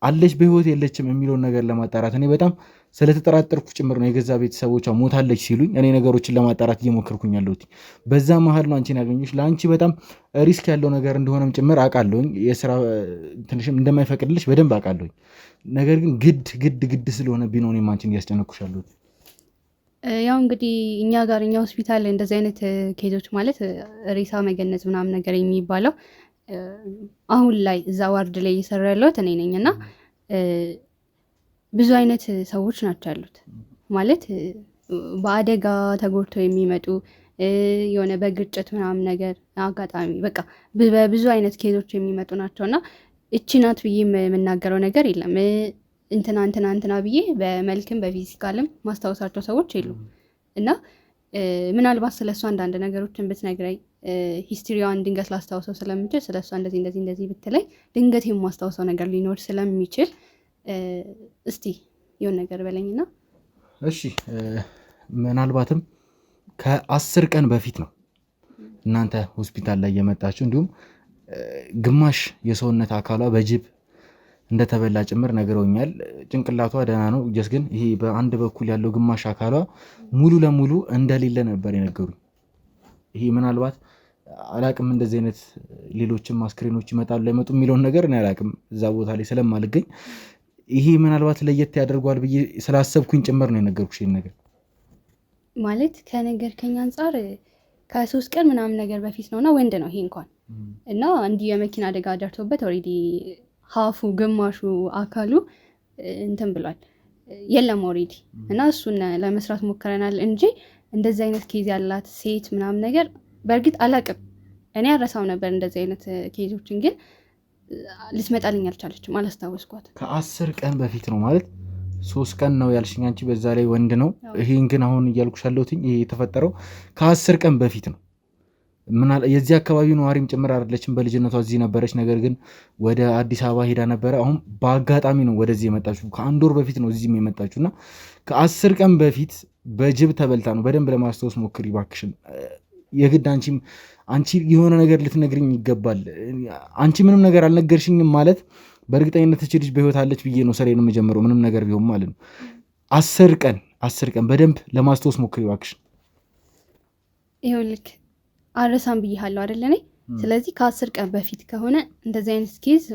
አለች በህይወት የለችም የሚለውን ነገር ለማጣራት እኔ በጣም ስለተጠራጠርኩ ጭምር ነው። የገዛ ቤተሰቦቿ ሞታለች ሲሉኝ እኔ ነገሮችን ለማጣራት እየሞከርኩኝ ያለሁት በዛ መሀል ነው አንቺን ያገኘሁሽ። ለአንቺ በጣም ሪስክ ያለው ነገር እንደሆነም ጭምር አውቃለሁኝ። የስራ ትንሽም እንደማይፈቅድልሽ በደንብ አውቃለሁኝ። ነገር ግን ግድ ስለሆነብኝ ነው እኔም አንቺን እያስጨነኩሽ ያለሁት። ያው እንግዲህ እኛ ሆስፒታል እንደዚህ አይነት ኬዞች ማለት ሬሳ መገነዝ ምናምን ነገር የሚባለው አሁን ላይ እዛ ዋርድ ላይ እየሰራ ያለሁት እኔ ነኝ እና ብዙ አይነት ሰዎች ናቸው ያሉት። ማለት በአደጋ ተጎድተው የሚመጡ የሆነ በግጭት ምናምን ነገር አጋጣሚ በቃ በብዙ አይነት ኬዞች የሚመጡ ናቸው እና እቺ ናት ብዬ የምናገረው ነገር የለም። እንትና ብዬ በመልክም በፊዚካልም ማስታወሳቸው ሰዎች የሉም እና ምናልባት ስለሷ አንዳንድ ነገሮችን ብትነግረኝ ሂስትሪዋን ድንገት ላስታውሰው ስለምችል ስለሷ እንደዚህ ብትለኝ ድንገት የማስታውሰው ነገር ሊኖር ስለሚችል እስቲ የሆነ ነገር በለኝና። እሺ ምናልባትም ከ10 ቀን በፊት ነው እናንተ ሆስፒታል ላይ የመጣችሁ። እንዲሁም ግማሽ የሰውነት አካሏ በጅብ እንደተበላ ጭምር ነግረውኛል። ጭንቅላቷ ደህና ነው፣ ግን ይሄ በአንድ በኩል ያለው ግማሽ አካሏ ሙሉ ለሙሉ እንደሌለ ነበር የነገሩኝ። ይሄ ምናልባት አላቅም እንደዚህ አይነት ሌሎችም አስክሬኖች ይመጣሉ ላይመጡ የሚለውን ነገር እኔ አላቅም እዛ ቦታ ላይ ስለማልገኝ ይሄ ምናልባት ለየት ያደርጓል ብዬ ስላሰብኩኝ ጭምር ነው የነገርኩሽ። ይሄን ነገር ማለት ከነገርከኝ አንጻር ከ3 ቀን ምናምን ነገር በፊት ነውና ወንድ ነው ይሄ እንኳን እና እንዲህ የመኪና አደጋ ደርሶበት ኦልሬዲ ሀፉ ግማሹ አካሉ እንትን ብሏል የለም ኦልሬዲ እና እሱን ለመስራት ሞክረናል እንጂ እንደዚህ አይነት ኬዝ ያላት ሴት ምናምን ነገር በእርግጥ አላቅም። እኔ አረሳው ነበር እንደዚህ አይነት ኬዞችን ግን ልትመጣልኝ አልቻለችም፣ አላስታወስኳት። ከ10 ቀን በፊት ነው ማለት 3 ቀን ነው ያልሽኝ አንቺ፣ በዛ ላይ ወንድ ነው። ይሄን ግን አሁን እያልኩሽ ያለሁት ይሄ የተፈጠረው ከ10 ቀን በፊት ነው። የዚህ አካባቢ ነዋሪም ጭምር አይደለችም። በልጅነቷ እዚህ ነበረች፣ ነገር ግን ወደ አዲስ አበባ ሄዳ ነበረ። አሁን በአጋጣሚ ነው ወደዚህ የመጣችሁ። ከ1 ወር በፊት ነው እዚህም የመጣችሁ እና ከ10 ቀን በፊት በጅብ ተበልታ ነው። በደንብ ለማስታወስ ሞክሪ እባክሽን። የግድ አንቺ የሆነ ነገር ልትነግርኝ ይገባል። አንቺ ምንም ነገር አልነገርሽኝም ማለት በእርግጠኝነት እች ልጅ በህይወት አለች ብዬ ነው ስራዬን የምጀምረው፣ ምንም ነገር ቢሆን ማለት ነው። 10 ቀን በደንብ ለማስታወስ ሞክሪ እባክሽን። ይኸውልህ አረሳም ብያለሁ አይደለ እኔ። ስለዚህ ከ10 ቀን በፊት ከሆነ እንደዚህ አይነት ኬዝ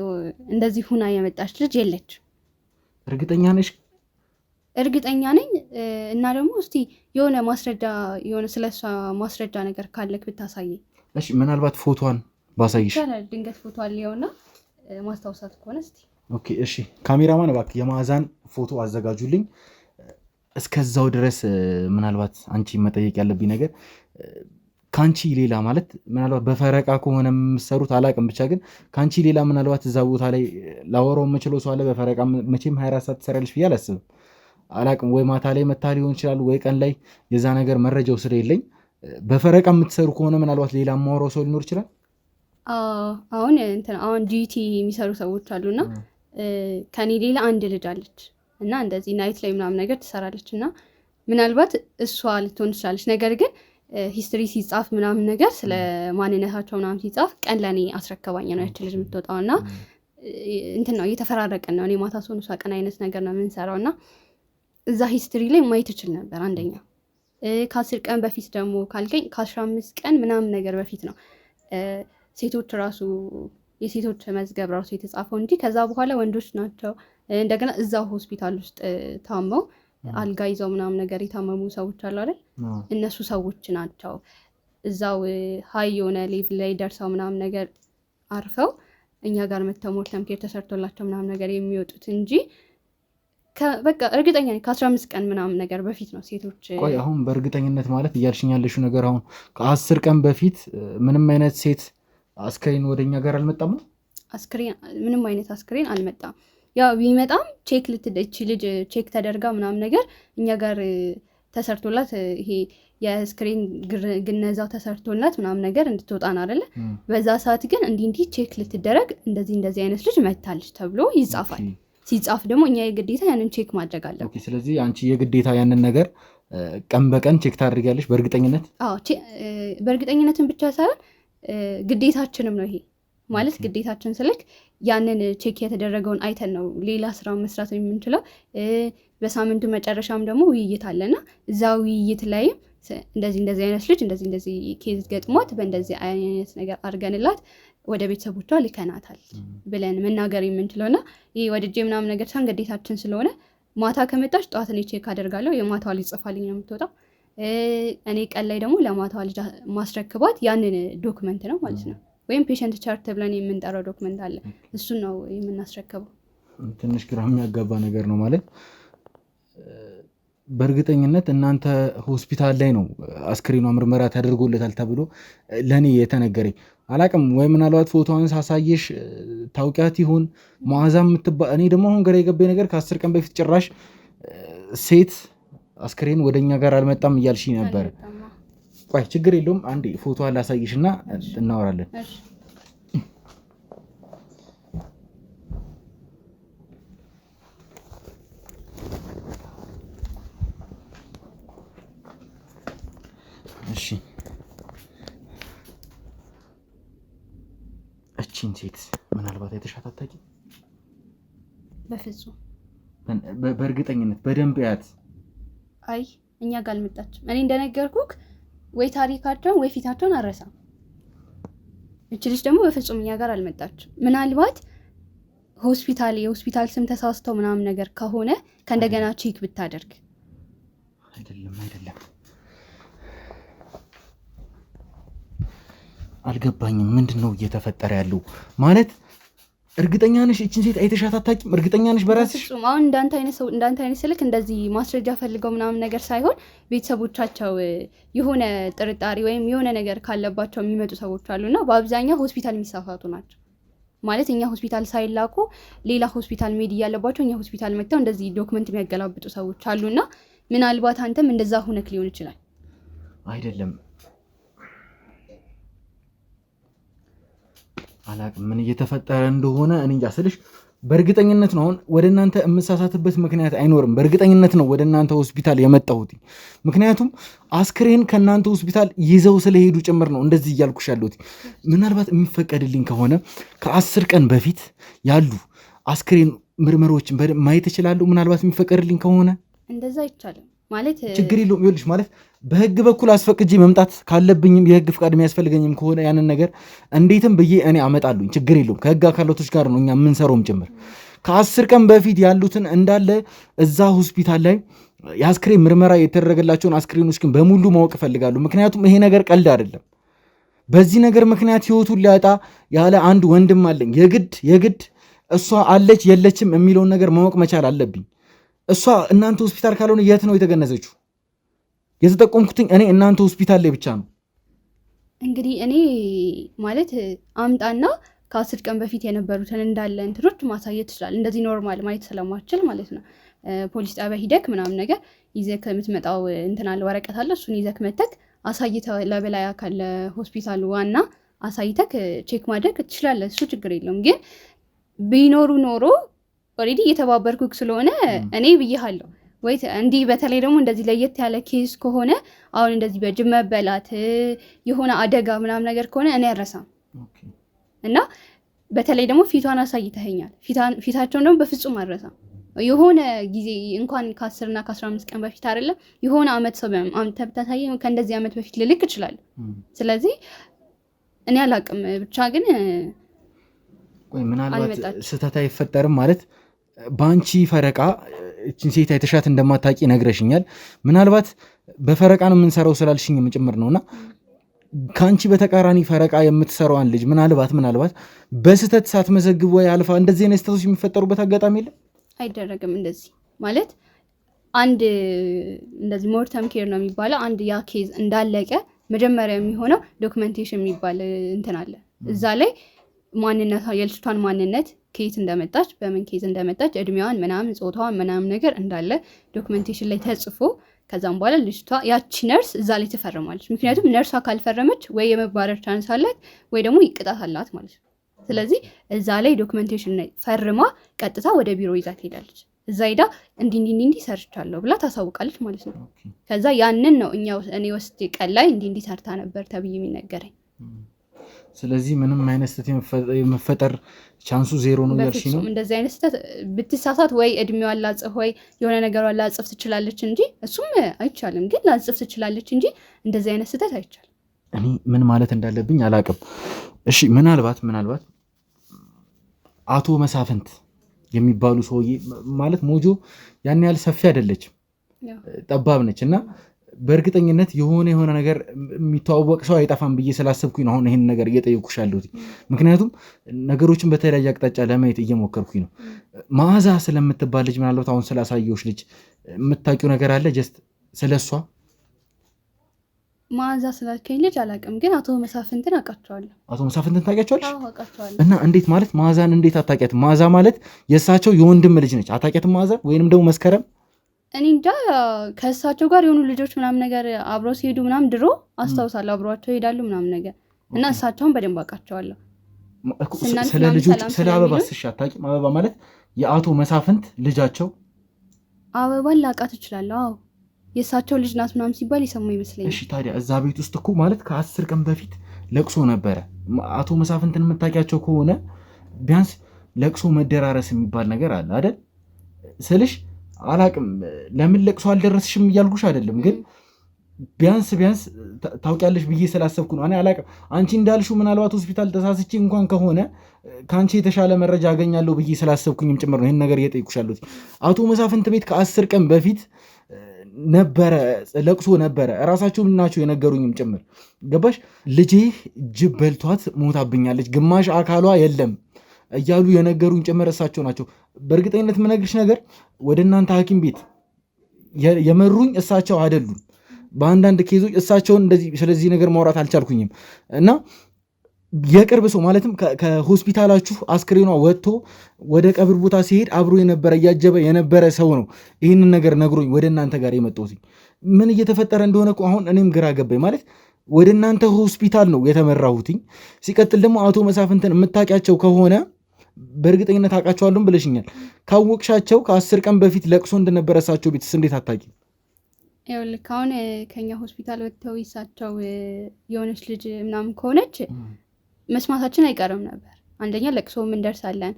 እንደዚህ ሁና የመጣች ልጅ የለች። እርግጠኛ ነሽ? እርግጠኛ ነኝ። እና ደግሞ እስቲ የሆነ ማስረጃ የሆነ ስለሷ ማስረጃ ነገር ካለክ ብታሳየኝ። እሺ ምናልባት ፎቶዋን ባሳይሽ ድንገት ፎቶ አለውና ማስታወሳት ከሆነ እስቲ። ኦኬ እሺ ካሜራማን እባክህ የማዕዛን ፎቶ አዘጋጁልኝ። እስከዛው ድረስ ምናልባት አንቺ መጠየቅ ያለብኝ ነገር ከአንቺ ሌላ ማለት ምናልባት በፈረቃ ከሆነ የምትሰሩት አላቅም፣ ብቻ ግን ከአንቺ ሌላ ምናልባት እዛ ቦታ ላይ ላወራው የምችለው ሰው አለ? በፈረቃ መቼም 24 ሰዓት ትሰራለች ብዬ አላስብም። አላቅም፣ ወይ ማታ ላይ መታ ሊሆን ይችላል፣ ወይ ቀን ላይ። የዛ ነገር መረጃው ስለሌለኝ በፈረቃ የምትሰሩ ከሆነ ምናልባት ሌላ የማወራው ሰው ሊኖር ይችላል። አሁን ጂቲ የሚሰሩ ሰዎች አሉና ከኔ ሌላ አንድ ልጅ አለች እና እንደዚህ ናይት ላይ ምናምን ነገር ትሰራለች እና ምናልባት እሷ ልትሆን ትችላለች። ነገር ግን ሂስትሪ ሲጻፍ ምናምን ነገር ስለ ማንነታቸው ምናምን ሲጻፍ ቀን ለእኔ አስረከባኝ ነው ያች ልጅ የምትወጣው እና እንትን ነው እየተፈራረቀን ነው። እኔ ማታ ሰሆን እሷ ቀን አይነት ነገር ነው የምንሰራው እና እዛ ሂስትሪ ላይ ማየት ይችል ነበር። አንደኛ ከ10 ቀን በፊት ደግሞ ካልከኝ ከ15 ቀን ምናምን ነገር በፊት ነው ሴቶች ራሱ የሴቶች መዝገብ ራሱ የተጻፈው እንጂ ከዛ በኋላ ወንዶች ናቸው። እንደገና እዛው ሆስፒታል ውስጥ ታመው አልጋ ይዘው ምናምን ነገር የታመሙ ሰዎች አሉ አይደል? እነሱ ሰዎች ናቸው እዛው ሀይ የሆነ ሌቭል ላይ ደርሰው ምናምን ነገር አርፈው እኛ ጋር መተው ሞርተም ኬር ተሰርቶላቸው ምናምን ነገር የሚወጡት እንጂ በቃ እርግጠኛ ነኝ ከ15 ቀን ምናምን ነገር በፊት ነው ሴቶች። ቆይ አሁን በእርግጠኝነት ማለት እያልሽኝ ያለሽው ነገር አሁን ከ10 ቀን በፊት ምንም አይነት ሴት አስክሬን ወደኛ ጋር አልመጣም? አስክሬን ምንም አይነት አስክሬን አልመጣም። ያው ቢመጣም ቼክ ልትደች ልጅ ቼክ ተደርጋ ምናምን ነገር እኛ ጋር ተሰርቶላት ይሄ የስክሪን ግነዛው ተሰርቶላት ምናምን ነገር እንድትወጣ ነው አይደለ? በዛ ሰዓት ግን እንዲህ ቼክ ልትደረግ እንደዚህ አይነት ልጅ መታለች ተብሎ ይጻፋል። ሲጻፍ ደግሞ እኛ የግዴታ ያንን ቼክ ማድረግ አለን። ኦኬ ስለዚህ አንቺ የግዴታ ያንን ነገር ቀን በቀን ቼክ ታደርጊያለሽ በእርግጠኝነት? አዎ በእርግጠኝነትን ብቻ ሳይሆን ግዴታችንም ነው ይሄ ማለት ግዴታችን ስልክ ያንን ቼክ የተደረገውን አይተን ነው ሌላ ስራ መስራት የምንችለው። በሳምንቱ መጨረሻም ደግሞ ውይይት አለና እዛ ውይይት ላይም እንደዚህ አይነት ልጅ እንደዚህ ኬዝ ገጥሟት በእንደዚህ አይነት ነገር አድርገንላት ወደ ቤተሰቦቿ ልከናታል ብለን መናገር የምንችለውና ይሄ ወደጄ ምናምን ነገር ሳን ግዴታችን ስለሆነ ማታ ከመጣች ጠዋት እኔ ቼክ አደርጋለሁ። የማታዋ ልጅ ጽፋልኝ ነው የምትወጣው። እኔ ቀን ላይ ደግሞ ለማታዋ ልጅ ማስረክባት ያንን ዶክመንት ነው ማለት ነው። ወይም ፔሸንት ቻርት ብለን የምንጠራው ዶክመንት አለ። እሱን ነው የምናስረክበው። ትንሽ ግራ የሚያጋባ ነገር ነው ማለት በእርግጠኝነት እናንተ ሆስፒታል ላይ ነው አስክሬኗ ምርመራ ተደርጎለታል ተብሎ ለእኔ የተነገረኝ። አላቅም ወይ ምናልባት ፎቶዋን ሳሳየሽ ታውቂያት ይሆን መዓዛ የምትባል። እኔ ደግሞ አሁን ግራ የገባኝ ነገር ከ10 ቀን በፊት ጭራሽ ሴት አስክሬን ወደኛ ጋር አልመጣም እያልሽ ነበር። ቆይ ችግር የለውም አንዴ ፎቶዋን ላሳይሽ እና እናወራለን። እሺ እቺን ሴት ምናልባት አይተሻት አታውቂም? በፍጹም በእርግጠኝነት በደንብ ያት። አይ እኛ ጋር አልመጣችም። እኔ እንደነገርኩክ ወይ ታሪካቸውን ወይ ፊታቸውን አረሳም። እቺ ልጅ ደግሞ በፍጹም እኛ ጋር አልመጣችም። ምናልባት የሆስፒታል ስም ተሳስተው ምናምን ነገር ከሆነ ከእንደገና ቼክ ብታደርግ። አይደለም አልገባኝም። ምንድን ነው እየተፈጠረ ያለው ማለት? እርግጠኛ ነሽ እቺን ሴት አይተሻት አታውቂም? እርግጠኛ ነሽ በራስሽ? አሁን እንዳንተ አይነት ስልክ እንደዚህ ማስረጃ ፈልገው ምናምን ነገር ሳይሆን ቤተሰቦቻቸው የሆነ ጥርጣሬ ወይም የሆነ ነገር ካለባቸው የሚመጡ ሰዎች አሉና በአብዛኛው ሆስፒታል የሚሳፋቱ ናቸው። ማለት እኛ ሆስፒታል ሳይላኩ ሌላ ሆስፒታል ሜድ እያለባቸው እኛ ሆስፒታል መጥተው እንደዚህ ዶክመንት የሚያገላብጡ ሰዎች አሉና ምናልባት አንተም እንደዛ ሁነክ ሊሆን ይችላል። አይደለም አላቅም ምን እየተፈጠረ እንደሆነ እኔ እንጃ ስልሽ በእርግጠኝነት ነው አሁን ወደ እናንተ የምሳሳትበት ምክንያት አይኖርም። በእርግጠኝነት ነው ወደ እናንተ ሆስፒታል የመጣሁት። ምክንያቱም አስክሬን ከእናንተ ሆስፒታል ይዘው ስለሄዱ ጭምር ነው እንደዚህ እያልኩሽ ያለሁት። ምናልባት የሚፈቀድልኝ ከሆነ ከ10 ቀን በፊት ያሉ አስክሬን ምርመሮችን ማየት እችላለሁ። ምናልባት የሚፈቀድልኝ ከሆነ እንደዛ አይቻልም ማለት ችግር የለውም። ይኸውልሽ ማለት በህግ በኩል አስፈቅጄ መምጣት ካለብኝም የህግ ፍቃድ የሚያስፈልገኝም ከሆነ ያንን ነገር እንዴትም ብዬ እኔ አመጣሉኝ። ችግር የለውም። ከህግ አካላቶች ጋር ነው እኛ የምንሰራውም ጭምር። ከ10 ቀን በፊት ያሉትን እንዳለ እዛ ሆስፒታል ላይ የአስክሬን ምርመራ የተደረገላቸውን አስክሬኖች ግን በሙሉ ማወቅ እፈልጋለሁ። ምክንያቱም ይሄ ነገር ቀልድ አይደለም። በዚህ ነገር ምክንያት ህይወቱን ሊያጣ ያለ አንድ ወንድም አለኝ። የግድ እሷ አለች የለችም የሚለውን ነገር ማወቅ መቻል አለብኝ። እሷ እናንተ ሆስፒታል ካልሆነ የት ነው የተገነዘችው? የተጠቆምኩትኝ እኔ እናንተ ሆስፒታል ላይ ብቻ ነው። እንግዲህ እኔ ማለት አምጣና ከ10 ቀን በፊት የነበሩትን እንዳለ እንትኖች ማሳየት ይችላል። እንደዚህ ኖርማል ማየት ስለማችል ማለት ነው። ፖሊስ ጣቢያ ሂደክ ምናምን ነገር ይዘህ ከምትመጣው እንትን አለ ወረቀት አለ። እሱን ይዘህ መተክ አሳይተህ ለበላይ አካል ሆስፒታሉ ዋና አሳይተክ ቼክ ማድረግ ትችላለህ። እሱ ችግር የለውም። ግን ቢኖሩ ኖሮ ኦልሬዲ እየተባበርኩክ ስለሆነ እኔ ብዬሃለሁ ወይ እንዲህ በተለይ ደግሞ እንደዚህ ለየት ያለ ኬዝ ከሆነ አሁን እንደዚህ በጅብ መበላት የሆነ አደጋ ምናምን ነገር ከሆነ እኔ አልረሳም። እና በተለይ ደግሞ ፊቷን አሳይተኸኛል። ፊታቸውን ደግሞ በፍጹም አልረሳም። የሆነ ጊዜ እንኳን ከ10 እና ከ15 ቀን በፊት አይደለም የሆነ አመት ሰው አምጥተህ ብታሳየኝ ከእንደዚህ አመት በፊት ልልክ እችላለሁ። ስለዚህ እኔ አላቅም ብቻ ግን ወይ ምናልባት ስህተት አይፈጠርም ማለት በአንቺ ፈረቃ እችን ሴት አይተሻት እንደማታውቂ ነግረሽኛል። ምናልባት በፈረቃ ነው የምንሰራው ስላልሽኝም ጭምር ነውና ከአንቺ በተቃራኒ ፈረቃ የምትሰራዋን ልጅ ምናልባት በስህተት ሳትመዘግብ ወይ አልፋ እንደዚህ አይነት ስህተቶች የሚፈጠሩበት አጋጣሚ የለም? አይደረግም። እንደዚህ ማለት አንድ እንደዚህ ሞርተም ኬር ነው የሚባለው። አንድ ያ ኬዝ እንዳለቀ መጀመሪያ የሚሆነው ዶክመንቴሽን የሚባል እንትን አለ። እዛ ላይ ማንነቷ የልጅቷን ማንነት ከየት እንደመጣች በምን ኬዝ እንደመጣች እድሜዋን ምናምን ጾታዋን ምናምን ነገር እንዳለ ዶክመንቴሽን ላይ ተጽፎ ከዛም በኋላ ልጅቷ ያቺ ነርስ እዛ ላይ ትፈርማለች። ምክንያቱም ነርሷ ካልፈረመች ወይ የመባረር ቻንስ አላት ወይ ደግሞ ይቅጣት አላት ማለት ነው። ስለዚህ እዛ ላይ ዶክመንቴሽን ላይ ፈርማ ቀጥታ ወደ ቢሮ ይዛ ትሄዳለች። እዛ ሄዳ እንዲህ ሰርቻለሁ ብላ ታሳውቃለች ማለት ነው። ከዛ ያንን ነው እኔ ወስጄ ቀን ላይ እንዲህ ሰርታ ነበር ተብዬ የሚነገረኝ። ስለዚህ ምንም አይነት ስህተት የመፈጠር ቻንሱ ዜሮ ነው ያልሽ ነው? እንደዚህ አይነት ስህተት ብትሳሳት ወይ እድሜዋን ላጽፍ ወይ የሆነ ነገሯን ላጽፍ ትችላለች እንጂ እሱም አይቻልም። ግን ላጽፍ ትችላለች እንጂ እንደዚህ አይነት ስህተት አይቻልም። እኔ ምን ማለት እንዳለብኝ አላቅም። እሺ ምናልባት አቶ መሳፍንት የሚባሉ ሰውዬ ማለት ሞጆ ያን ያህል ሰፊ አይደለችም፣ ጠባብ ነች እና በእርግጠኝነት የሆነ ነገር የሚተዋወቅ ሰው አይጠፋም ብዬ ስላሰብኩኝ ነው አሁን ይሄን ነገር እየጠየኩሽ ያለሁት። ምክንያቱም ነገሮችን በተለያየ አቅጣጫ ለማየት እየሞከርኩኝ ነው። መዓዛ ስለምትባል ልጅ ምናልባት አሁን ስላሳየሁሽ ልጅ የምታውቂው ነገር አለ? ጀስት ስለሷ መዓዛ ስላልከኝ ልጅ አላውቅም፣ ግን አቶ መሳፍንትን አውቃቸዋለሁ። አቶ መሳፍንትን ታውቂያቸዋለሽ? አዎ አውቃቸዋለሁ። እና እንዴት ማለት መዓዛን እንዴት አታውቂያትም? መዓዛ ማለት የእሳቸው የወንድም ልጅ ነች። አታውቂያትም መዓዛን? ወይንም ደግሞ መስከረም እኔ እንጃ ከእሳቸው ጋር የሆኑ ልጆች ምናምን ነገር አብረው ሲሄዱ ምናምን ድሮ አስታውሳለሁ። አብረዋቸው ይሄዳሉ ምናምን ነገር እና እሳቸውን በደንብ አውቃቸዋለሁ። ስለ ልጆች ስለ አበባ ስሽ አታውቂም? አበባ ማለት የአቶ መሳፍንት ልጃቸው አበባን ላውቃት እችላለሁ። አዎ የእሳቸው ልጅ ናት ምናምን ሲባል የሰሙ ይመስለኛል። እሺ ታዲያ እዛ ቤት ውስጥ እኮ ማለት ከ10 ቀን በፊት ለቅሶ ነበረ። አቶ መሳፍንትን የምታውቂያቸው ከሆነ ቢያንስ ለቅሶ መደራረስ የሚባል ነገር አለ አይደል ስልሽ አላቅም ለምን ለቅሶ አልደረስሽም እያልኩሽ አይደለም፣ ግን ቢያንስ ታውቂያለሽ ብዬ ስላሰብኩ ነው። እኔ አላቅም አንቺ እንዳልሽው ምናልባት ሆስፒታል ተሳስቼ እንኳን ከሆነ ከአንቺ የተሻለ መረጃ አገኛለሁ ብዬ ስላሰብኩኝም ጭምር ነው ይህን ነገር እየጠየኩሽ ያለሁት። አቶ መሳፍንት ቤት ከ10 ቀን በፊት ነበረ ለቅሶ ነበረ። እራሳቸውም ናቸው የነገሩኝም ጭምር ገባሽ? ልጄ ጅብ በልቷት ሞታብኛለች፣ ግማሽ አካሏ የለም እያሉ የነገሩኝ ጭምር እሳቸው ናቸው። በእርግጠኝነት የምነግርሽ ነገር ወደ እናንተ ሐኪም ቤት የመሩኝ እሳቸው አይደሉም። በአንዳንድ ኬዞች እሳቸውን እንደዚህ ስለዚህ ነገር ማውራት አልቻልኩኝም እና የቅርብ ሰው ማለትም ከሆስፒታላችሁ አስክሬኗ ወጥቶ ወደ ቀብር ቦታ ሲሄድ አብሮ የነበረ እያጀበ የነበረ ሰው ነው ይህንን ነገር ነግሮኝ ወደ እናንተ ጋር የመጣሁት። ምን እየተፈጠረ እንደሆነ አሁን እኔም ግራ ገባኝ። ማለት ወደ እናንተ ሆስፒታል ነው የተመራሁትኝ። ሲቀጥል ደግሞ አቶ መሳፍንትን የምታውቂያቸው ከሆነ በእርግጠኝነት አውቃቸዋለሁ ብለሽኛል። ካወቅሻቸው ከ10 ቀን በፊት ለቅሶ እንደነበረ እሳቸው ቤትስ እንዴት አታውቂም? ይኸውልህ አሁን ከኛ ሆስፒታል ወጥተው ይሳቸው የሆነች ልጅ ምናምን ከሆነች መስማታችን አይቀርም ነበር። አንደኛ ለቅሶም እንደርሳለን፣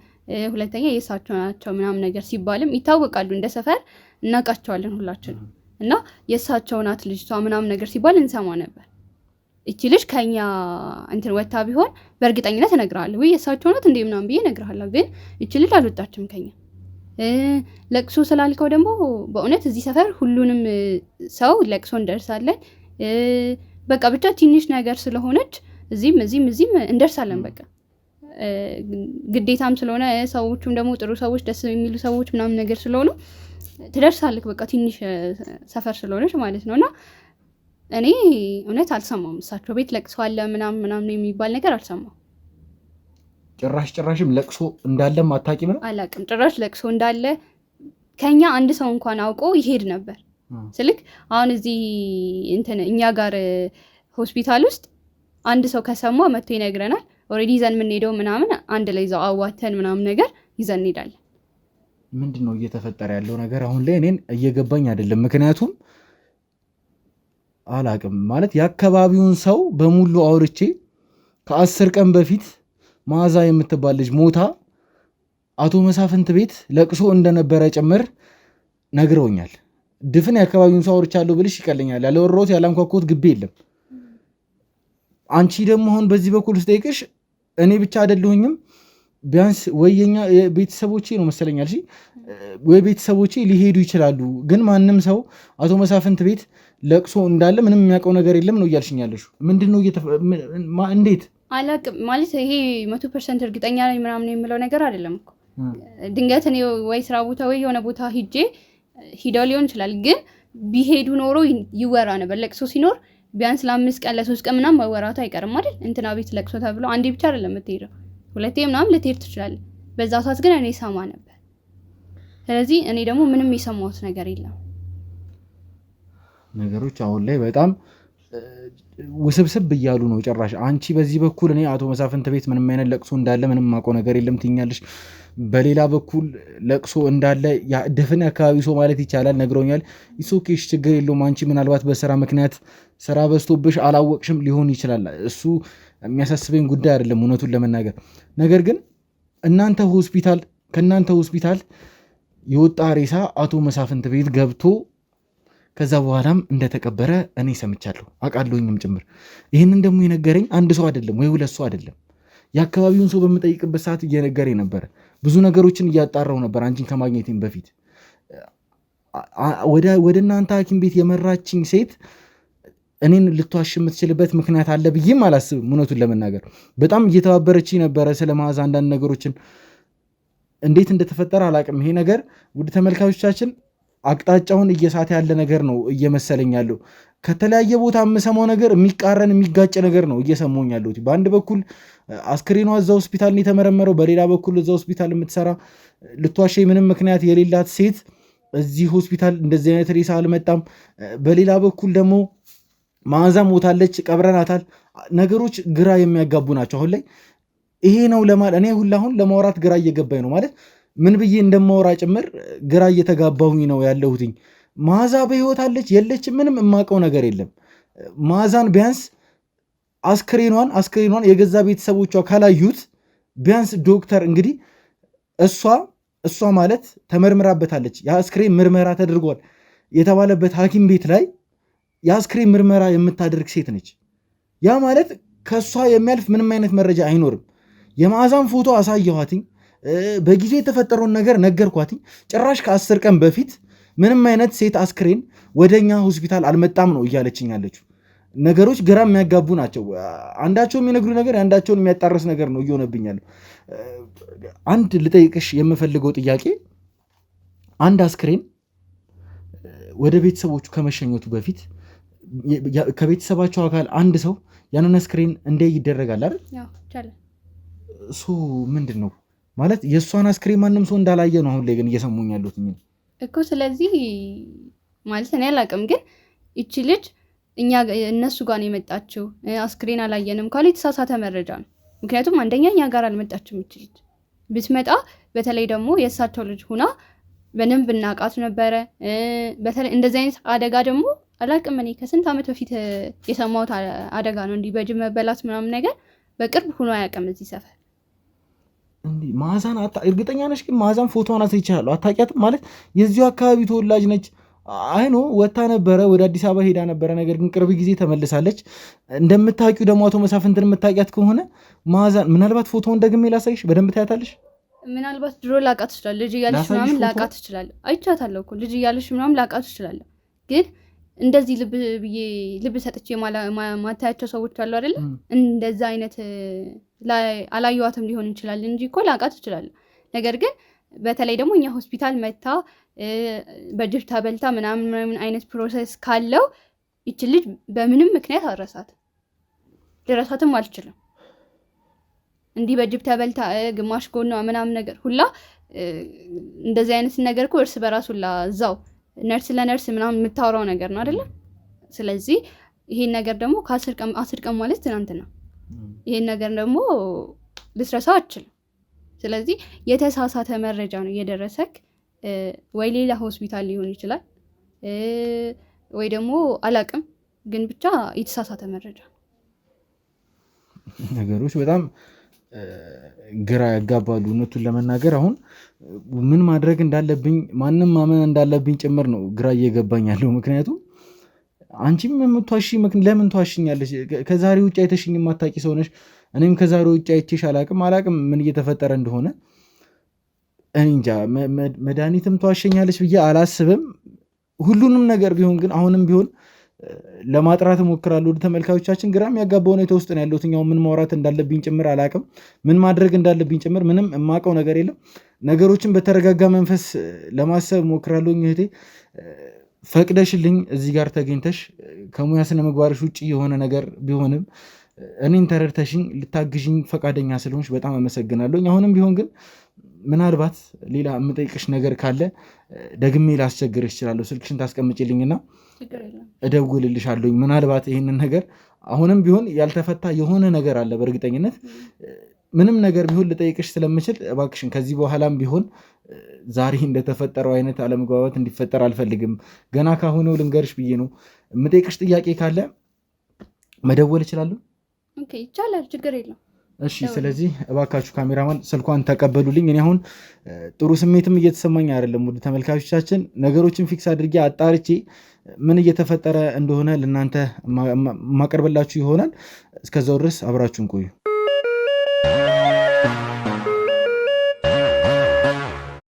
ሁለተኛ የእሳቸው ናቸው ምናምን ነገር ሲባልም ይታወቃሉ። እንደ ሰፈር እናውቃቸዋለን ሁላችን እና የእሳቸው ናት ልጅቷ ምናምን ነገር ሲባል እንሰማ ነበር። እቺ ልጅ ከኛ እንትን ወታ ቢሆን በእርግጠኝነት እነግርሃለሁ ወይ የእሳቸው ናት እንዴ ምናምን ብዬ እነግርሃለሁ። ግን እቺ ልጅ አልወጣችም ከኛ። ለቅሶ ስላልከው ደግሞ በእውነት እዚህ ሰፈር ሁሉንም ሰው ለቅሶ እንደርሳለን። በቃ ብቻ ትንሽ ነገር ስለሆነች እዚህም እንደርሳለን። በቃ ግዴታም ስለሆነ ሰዎቹም ደግሞ ጥሩ ሰዎች፣ ደስ የሚሉ ሰዎች ምናምን ነገር ስለሆኑ ትደርሳለህ። በቃ ትንሽ ሰፈር ስለሆነች ማለት ነውና እኔ እውነት አልሰማም። እሳቸው ቤት ለቅሶ አለ ምናምን የሚባል ነገር አልሰማም። ጭራሽም ለቅሶ እንዳለም አታውቂም ነው? አላውቅም። ጭራሽ ለቅሶ እንዳለ ከኛ አንድ ሰው እንኳን አውቆ ይሄድ ነበር ስልክ። አሁን እዚህ እንትን እኛ ጋር ሆስፒታል ውስጥ አንድ ሰው ከሰማ መጥቶ ይነግረናል። ኦልሬዲ ይዘን የምንሄደው ምናምን አንድ ላይ ይዘው አዋተን ምናምን ነገር ይዘን እንሄዳለን። ምንድን ነው እየተፈጠረ ያለው ነገር አሁን ላይ እኔን እየገባኝ አይደለም። ምክንያቱም አላቅም ማለት የአካባቢውን ሰው በሙሉ አውርቼ ከ10 ቀን በፊት መዓዛ የምትባል ልጅ ሞታ አቶ መሳፍንት ቤት ለቅሶ እንደነበረ ጭምር ነግረውኛል። ድፍን የአካባቢውን ሰው አውርቻለሁ ብልሽ ይቀለኛል። ያለወሮት ያላንኳኮት ግቢ የለም። አንቺ ደግሞ አሁን በዚህ በኩል ስጠይቅሽ እኔ ብቻ አይደለሁኝም ቢያንስ ወየኛ ቤተሰቦቼ ነው መሰለኛል ወይ ቤተሰቦቼ ሊሄዱ ይችላሉ። ግን ማንም ሰው አቶ መሳፍንት ቤት ለቅሶ እንዳለ ምንም የሚያውቀው ነገር የለም ነው እያልሽኛለሽ። ምንድን ነው እንዴት አላቅም ማለት ይሄ 100% እርግጠኛ ነኝ ምናምን የምለው ነገር አይደለም እኮ። ድንገት እኔ ወይ ስራ ቦታ ወይ የሆነ ቦታ ሂደው ሊሆን ይችላል። ግን ቢሄዱ ኖሮ ይወራ ነበር። ለቅሶ ሲኖር ቢያንስ ለ5 ቀን ለ3 ቀን ምናምን መወራቱ አይቀርም አይደል? እንትና ቤት ለቅሶ ተብሎ አንዴ ብቻ አይደለም የምትሄደው፣ ሁለቴ ምናምን ልትሄድ ትችላለህ። በዛ ሰዓት ግን እኔ ሰማ ነበር። ስለዚህ እኔ ደግሞ ምንም የሰማሁት ነገር የለም። ነገሮች አሁን ላይ በጣም ውስብስብ እያሉ ነው። ጭራሽ አንቺ በዚህ በኩል እኔ አቶ መሳፍንት ቤት ምንም አይነት ለቅሶ እንዳለ ምንም ማውቀው ነገር የለም ትኛለሽ። በሌላ በኩል ለቅሶ እንዳለ ድፍን አካባቢ ሰው ማለት ይቻላል ነግረውኛል። ኢሶኬሽ ችግር የለውም። አንቺ ምናልባት በስራ ምክንያት ስራ በዝቶብሽ አላወቅሽም ሊሆን ይችላል። እሱ የሚያሳስበኝ ጉዳይ አይደለም እውነቱን ለመናገር። ነገር ግን ከእናንተ ሆስፒታል የወጣ ሬሳ አቶ መሳፍንት ቤት ገብቶ ከዛ በኋላም እንደተቀበረ እኔ ሰምቻለሁ አውቃለሁኝም ጭምር። ይህንን ደግሞ የነገረኝ አንድ ሰው አይደለም ወይ ሁለት ሰው አይደለም። የአካባቢውን ሰው በምጠይቅበት ሰዓት እየነገረኝ ነበረ። ብዙ ነገሮችን እያጣራው ነበር አንቺን ከማግኘቴም በፊት። ወደ እናንተ ሐኪም ቤት የመራችኝ ሴት እኔን ልትዋሽ የምትችልበት ምክንያት አለ ብዬም አላስብም። እውነቱን ለመናገር በጣም እየተባበረችኝ ነበረ። ስለ መዓዛ አንዳንድ ነገሮችን እንዴት እንደተፈጠረ አላውቅም። ይሄ ነገር ውድ ተመልካቾቻችን አቅጣጫውን እየሳተ ያለ ነገር ነው እየመሰለኝ ያለው። ከተለያየ ቦታ የምሰማው ነገር የሚቃረን የሚጋጭ ነገር ነው እየሰማኝ ያለው። በአንድ በኩል አስክሬኗ እዛ ሆስፒታል ነው የተመረመረው፣ በሌላ በኩል እዛ ሆስፒታል የምትሰራ ልትዋሽ ምንም ምክንያት የሌላት ሴት እዚህ ሆስፒታል እንደዚህ አይነት ሬሳ አልመጣም። በሌላ በኩል ደግሞ መዓዛ ሞታለች፣ ቀብረናታል። ነገሮች ግራ የሚያጋቡ ናቸው አሁን ላይ። ይሄ ነው እኔ ሁላሁን ለማውራት ግራ እየገባኝ ነው ማለት ምን ብዬ እንደማወራ ጭምር ግራ እየተጋባሁኝ ነው ያለሁትኝ። መዓዛ በህይወት አለች የለች ምንም የማውቀው ነገር የለም። መዓዛን ቢያንስ አስክሬኗን የገዛ ቤተሰቦቿ ካላዩት ቢያንስ ዶክተር እንግዲህ እሷ ማለት ተመርምራበታለች። የአስክሬን ምርመራ ተደርጓል የተባለበት ሐኪም ቤት ላይ የአስክሬን ምርመራ የምታደርግ ሴት ነች። ያ ማለት ከእሷ የሚያልፍ ምንም አይነት መረጃ አይኖርም። የመዓዛን ፎቶ አሳየኋትኝ፣ በጊዜው የተፈጠረውን ነገር ነገርኳትኝ። ጭራሽ ከ10 ቀን በፊት ምንም አይነት ሴት አስክሬን ወደኛ ሆስፒታል አልመጣም ነው እያለችኝ ያለችው። ነገሮች ግራ የሚያጋቡ ናቸው። አንዳቸው የሚነግሩ ነገር አንዳቸውን የሚያጣርስ ነገር ነው እየሆነብኛለሁ። አንድ ልጠይቅሽ የምፈልገው ጥያቄ፣ አንድ አስክሬን ወደ ቤተሰቦቹ ከመሸኘቱ በፊት ከቤተሰባቸው አካል አንድ ሰው ያንን አስክሬን እንደ ይደረጋል አይደል? እሱ ምንድን ነው ማለት የእሷን አስክሬን ማንም ሰው እንዳላየ ነው። አሁን ላይ ግን እየሰሙኝ ያሉት እኮ። ስለዚህ ማለት እኔ አላውቅም፣ ግን ይቺ ልጅ እኛ እነሱ ጋር ነው የመጣችው አስክሬን አላየንም ካለ የተሳሳተ መረጃ ነው። ምክንያቱም አንደኛ እኛ ጋር አልመጣችም ልጅ ብትመጣ በተለይ ደግሞ የእሳቸው ልጅ ሁና በደንብ እናውቃት ነበረ። በተለይ እንደዚህ አይነት አደጋ ደግሞ አላቅም እኔ ከስንት ዓመት በፊት የሰማሁት አደጋ ነው። እንዲህ በጅብ መበላት ምናምን ነገር በቅርብ ሆኖ አያውቅም እዚህ ሰፈር። እንዲህ መዓዛን እርግጠኛ ነሽ? ግን መዓዛን ፎቶዋን አሳይቻለሁ። አታውቂያትም ማለት የዚሁ አካባቢ ተወላጅ ነች። አይኖ ወታ ነበረ ወደ አዲስ አበባ ሄዳ ነበረ። ነገር ግን ቅርብ ጊዜ ተመልሳለች። እንደምታውቂው ደግሞ አቶ መሳፍንትን የምታውቂያት ከሆነ መዓዛን ምናልባት ፎቶውን ደግሜ ላሳይሽ፣ በደንብ ታያታለሽ። ምናልባት ድሮ ላውቃት እችላለሁ፣ ልጅ እያለሽ ምናምን ላውቃት እችላለሁ። አይቻታለሁ እኮ ልጅ እያለሽ ምናምን ላውቃት እችላለሁ። ግን እንደዚህ ልብ ሰጥቼ ማታያቸው ሰዎች አሉ አይደለ? እንደዛ አይነት አላየዋትም ሊሆን ይችላል እንጂ እኮ ላውቃት እችላለሁ። ነገር ግን በተለይ ደግሞ እኛ ሆስፒታል መታ በጅብ ተበልታ ምናምን አይነት ፕሮሰስ ካለው ይችን ልጅ በምንም ምክንያት ልረሳትም አልችልም። እንዲህ በጅብ ተበልታ ግማሽ ጎኗ ምናምን ነገር ሁላ እንደዚህ አይነት ነገር እኮ እርስ በራሱ ሁላ እዛው ነርስ ለነርስ ምናምን የምታወራው ነገር ነው አይደለ? ስለዚህ ይሄን ነገር ደግሞ ከ10 ቀን ማለት ትናንትና ይሄን ነገር ደግሞ ልትረሳው አልችልም። ስለዚህ የተሳሳተ መረጃ ነው የደረሰክ። ወይ ሌላ ሆስፒታል ሊሆን ይችላል ወይ ደግሞ አላቅም፣ ግን ብቻ የተሳሳተ መረጃ። ነገሮች በጣም ግራ ያጋባሉ። እውነቱን ለመናገር አሁን ምን ማድረግ እንዳለብኝ ማንም ማመን እንዳለብኝ ጭምር ነው ግራ እየገባኝ ያለው። ምክንያቱም አንቺም የምትዋሺ ለምን ትዋሽኛለሽ? ከዛሬ ውጭ አይተሽኝ የማታውቂ ሰው ነሽ። እኔም ከዛሬ ውጭ አይቼሽ አላቅም ምን እየተፈጠረ እንደሆነ እኔ እንጃ። መድኃኒትም ትዋሸኛለች ብዬ አላስብም። ሁሉንም ነገር ቢሆን ግን አሁንም ቢሆን ለማጥራት እሞክራለሁ። ወደ ተመልካቾቻችን ግራ የሚያጋባው ሁኔታ ውስጥ ነው ያለሁት። ምን ማውራት እንዳለብኝ ጭምር አላቅም፣ ምን ማድረግ እንዳለብኝ ጭምር ምንም የማውቀው ነገር የለም። ነገሮችን በተረጋጋ መንፈስ ለማሰብ እሞክራለሁ። እህቴ ፈቅደሽልኝ እዚህ ጋር ተገኝተሽ ከሙያ ስነ ምግባርሽ ውጭ የሆነ ነገር ቢሆንም እኔን ተረድተሽኝ ልታግዥኝ ፈቃደኛ ስለሆንሽ በጣም አመሰግናለሁ። አሁንም ቢሆን ግን ምናልባት ሌላ የምጠይቅሽ ነገር ካለ ደግሜ ላስቸግርሽ እችላለሁ። ስልክሽን ታስቀምጪልኝና እደውልልሻለሁ። ምናልባት ይህንን ነገር አሁንም ቢሆን ያልተፈታ የሆነ ነገር አለ በእርግጠኝነት ምንም ነገር ቢሆን ልጠይቅሽ ስለምችል እባክሽን ከዚህ በኋላም ቢሆን ዛሬ እንደተፈጠረው አይነት አለመግባባት እንዲፈጠር አልፈልግም። ገና ካሁኑ ልንገርሽ ብዬ ነው። የምጠይቅሽ ጥያቄ ካለ መደወል እችላለሁ? ይቻላል፣ ችግር የለም። እሺ፣ ስለዚህ እባካችሁ ካሜራማን ስልኳን ተቀበሉልኝ። እኔ አሁን ጥሩ ስሜትም እየተሰማኝ አይደለም። ውድ ተመልካቾቻችን ነገሮችን ፊክስ አድርጌ አጣርቼ ምን እየተፈጠረ እንደሆነ ለእናንተ ማቀርብላችሁ ይሆናል። እስከዛው ድረስ አብራችሁን ቆዩ።